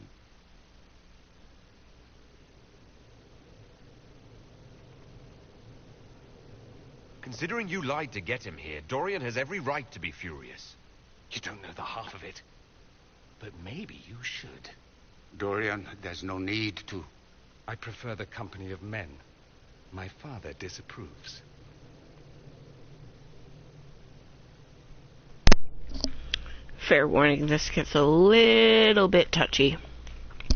Considering you lied to get him here, Dorian has every right to be furious. You don't know the half of it. But maybe you should. Dorian, there's no need to. I prefer the company of men. My father disapproves. Fair warning, this gets a little bit touchy.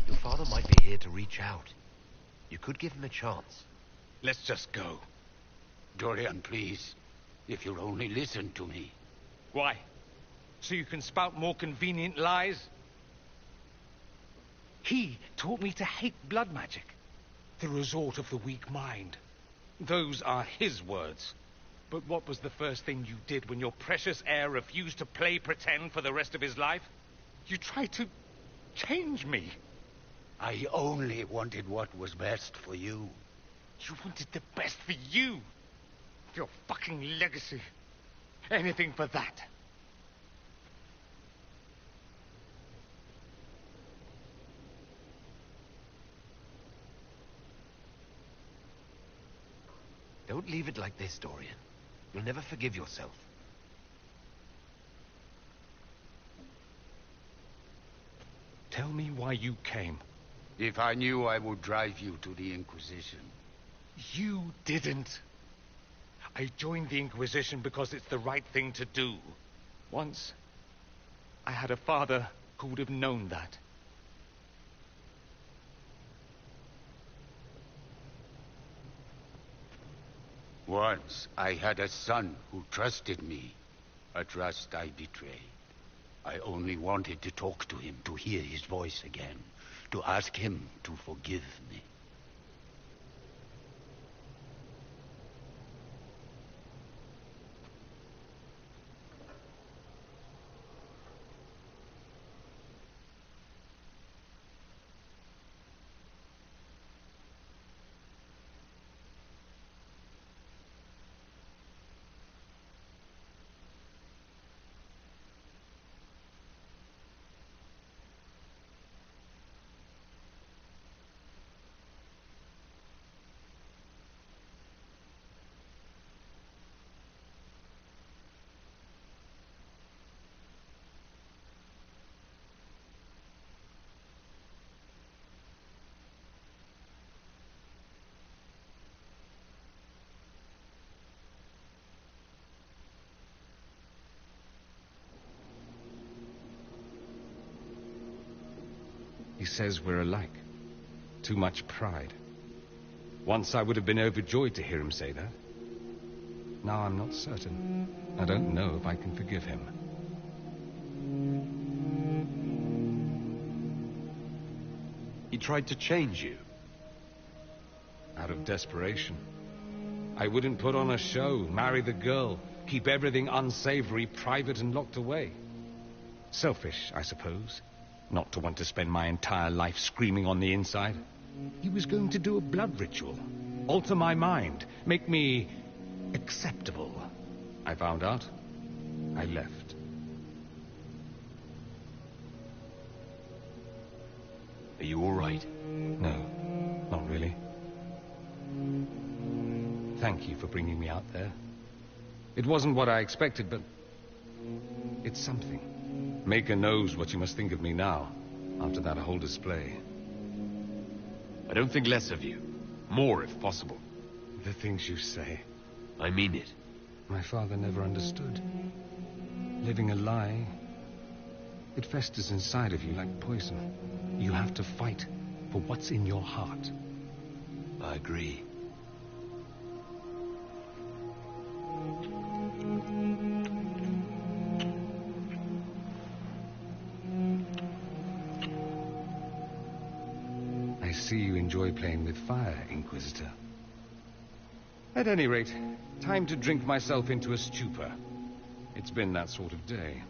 Your father might be here to reach out. You could give him a chance. Let's just go. Dorian, please. If you'll only listen to me. Why? So you can spout more convenient lies? He taught me to hate blood magic. The resort of the weak mind. Those are his words. But what was the first thing you did when your precious heir refused to play pretend for the rest of his life? You tried to change me. I only wanted what was best for you. You wanted the best for you. Your fucking legacy. Anything for that. Don't leave it like this, Dorian. You'll never forgive yourself. Tell me why you came. If I knew, I would drive you to the Inquisition. You didn't. I joined the Inquisition because it's the right thing to do. Once, I had a father who would have known that. Once, I had a son who trusted me. A trust I betrayed. I only wanted to talk to him, to hear his voice again, to ask him to forgive me. He says we're alike. too much pride. Once I would have been overjoyed to hear him say that. Now I'm not certain. I don't know if I can forgive him. He tried to change you. Out of desperation. I wouldn't put on a show, marry the girl, keep everything unsavory, private and locked away. Selfish, I suppose, not to want to spend my entire life screaming on the inside. He was going to do a blood ritual, alter my mind, make me acceptable. I found out. I left. Are you all right? No, not really. Thank you for bringing me out there. It wasn't what I expected, but it's something. Maker knows what you must think of me now, after that whole display. I don't think less of you. More, if possible. The things you say. I mean it. My father never understood. Living a lie, it festers inside of you like poison. You have to fight for what's in your heart. I agree. I see you enjoy playing with fire, Inquisitor. At any rate, time to drink myself into a stupor. It's been that sort of day.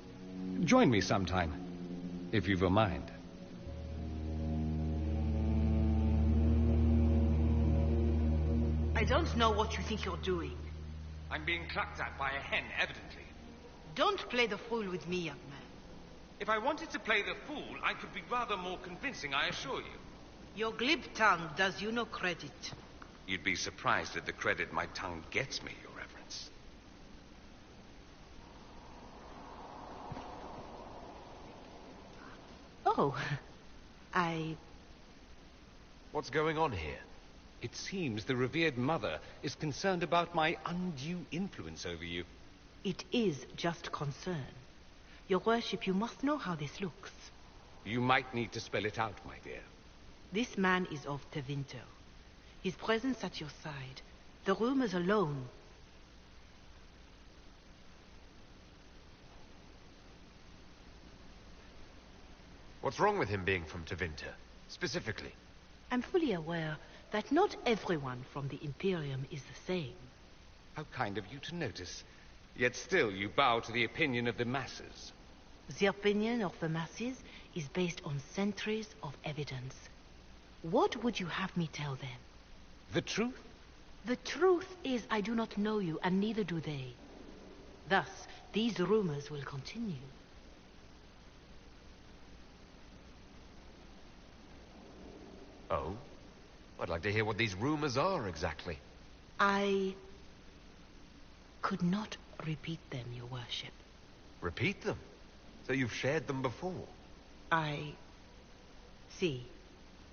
Join me sometime, if you've a mind. I don't know what you think you're doing. I'm being clucked at by a hen, evidently. Don't play the fool with me, young man. If I wanted to play the fool, I could be rather more convincing, I assure you. Your glib tongue does you no credit. You'd be surprised at the credit my tongue gets me, Your Reverence. Oh, What's going on here? It seems the revered mother is concerned about my undue influence over you. It is just concern. Your worship, you must know how this looks. You might need to spell it out, my dear. This man is of Tevinter. His presence at your side. The rumors alone. What's wrong with him being from Tevinter, specifically? I'm fully aware that not everyone from the Imperium is the same. How kind of you to notice. Yet still you bow to the opinion of the masses. The opinion of the masses is based on centuries of evidence. What would you have me tell them? The truth? The truth is I do not know you, and neither do they. Thus, these rumors will continue. Oh? I'd like to hear what these rumors are, exactly. I could not repeat them, your worship. Repeat them? So you've shared them before? See,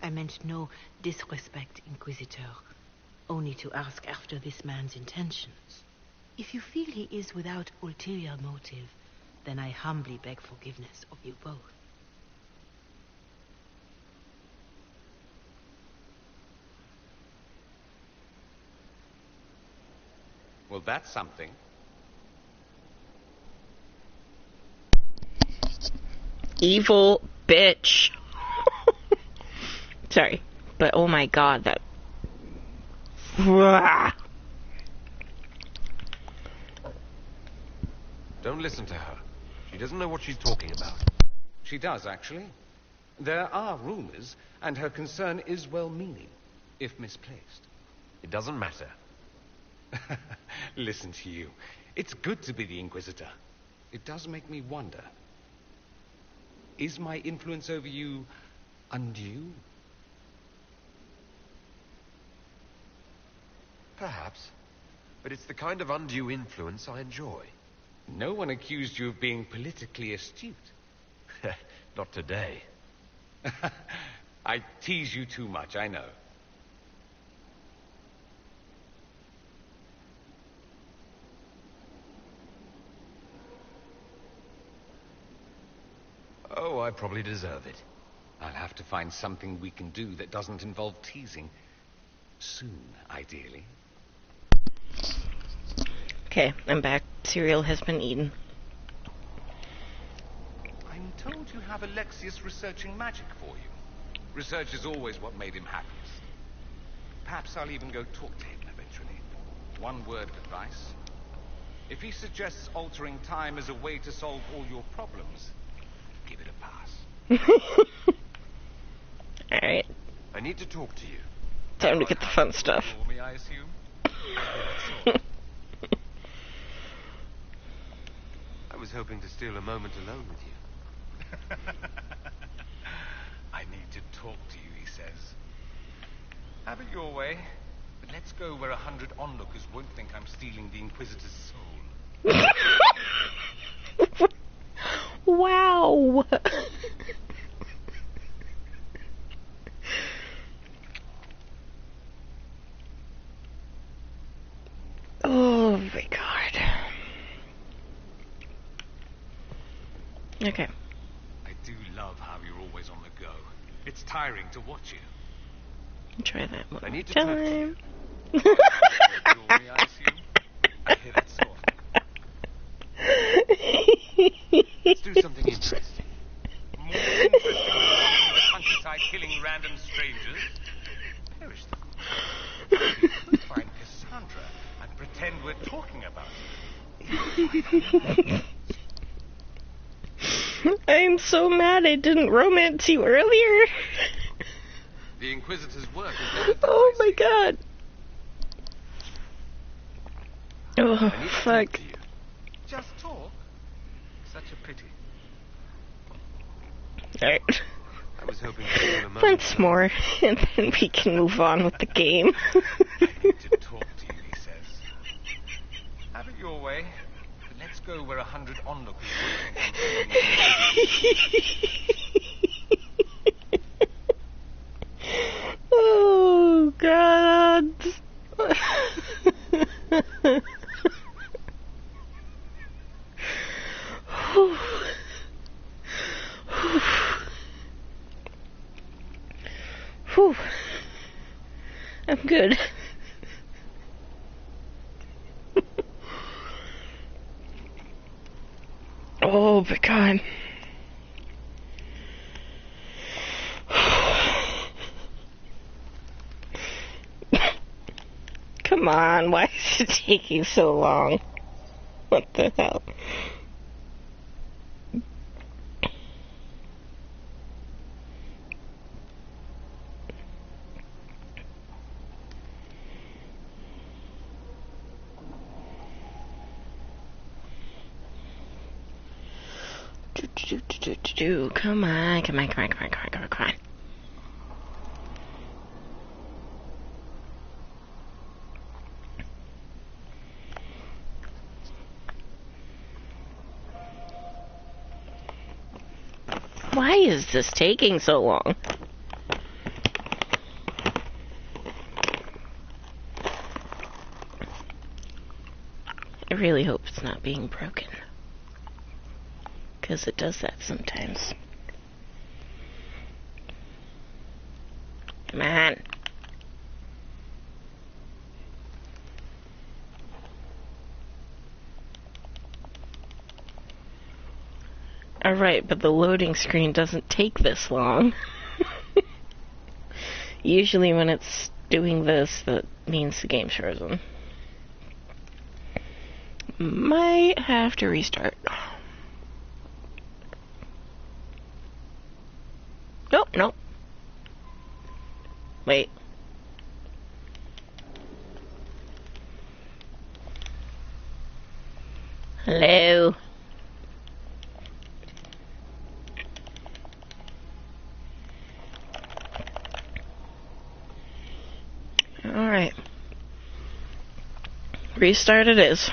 I meant no disrespect, Inquisitor. Only to ask after this man's intentions. If you feel he is without ulterior motive, then I humbly beg forgiveness of you both. Well, that's something. Evil bitch. Sorry, but oh my god, that... Don't listen to her. She doesn't know what she's talking about. She does, actually. There are rumors, and her concern is well-meaning, if misplaced. It doesn't matter. Listen to you. It's good to be the Inquisitor. It does make me wonder. Is my influence over you undue? Perhaps. But it's the kind of undue influence I enjoy. No one accused you of being politically astute. Not today. I tease you too much, I know. Oh, I probably deserve it. I'll have to find something we can do that doesn't involve teasing. Soon, ideally. Okay, I'm back. Cereal has been eaten. I'm told you have Alexius researching magic for you. Research is always what made him happiest. Perhaps I'll even go talk to him eventually. One word of advice. If he suggests altering time as a way to solve all your problems, give it a pass. Alright. I need to talk to you. Time to get the fun stuff. Me, I assume? I was hoping to steal a moment alone with you. I need to talk to you, he says. Have it your way. But let's go where 100 onlookers won't think I'm stealing the Inquisitor's soul. Wow! Oh my god. Okay. I do love how you're always on the go. It's tiring to watch you. Try that one I need to time. talk to you. I assume? I hear that so often. Let's do something interesting. More interesting than wandering the countryside killing random strangers. Perish the thought. We could find Cassandra and pretend we're talking about her. I'm so mad I didn't romance you earlier. The Inquisitor's work is never done. Oh my god. Oh, fuck. Just talk? Such a pity. Alright. I was hoping to steal a moment. Once more, and then we can move on with the game. I need to talk to you, he says. Have it your way. But let's go where 100 onlookers won't think I'm Oh, God. Whew. I'm good. Oh my god. Come on, why is it taking so long? What the hell? Come on, come on, come on, come on, come on, come on, come on. Why is this taking so long? I really hope it's not being broken. Because it does that sometimes. Come on. Alright, but the loading screen doesn't take this long. Usually when it's doing this, that means the game's frozen. Might have to restart. Nope, nope. Wait. Hello? Alright. Restart it is.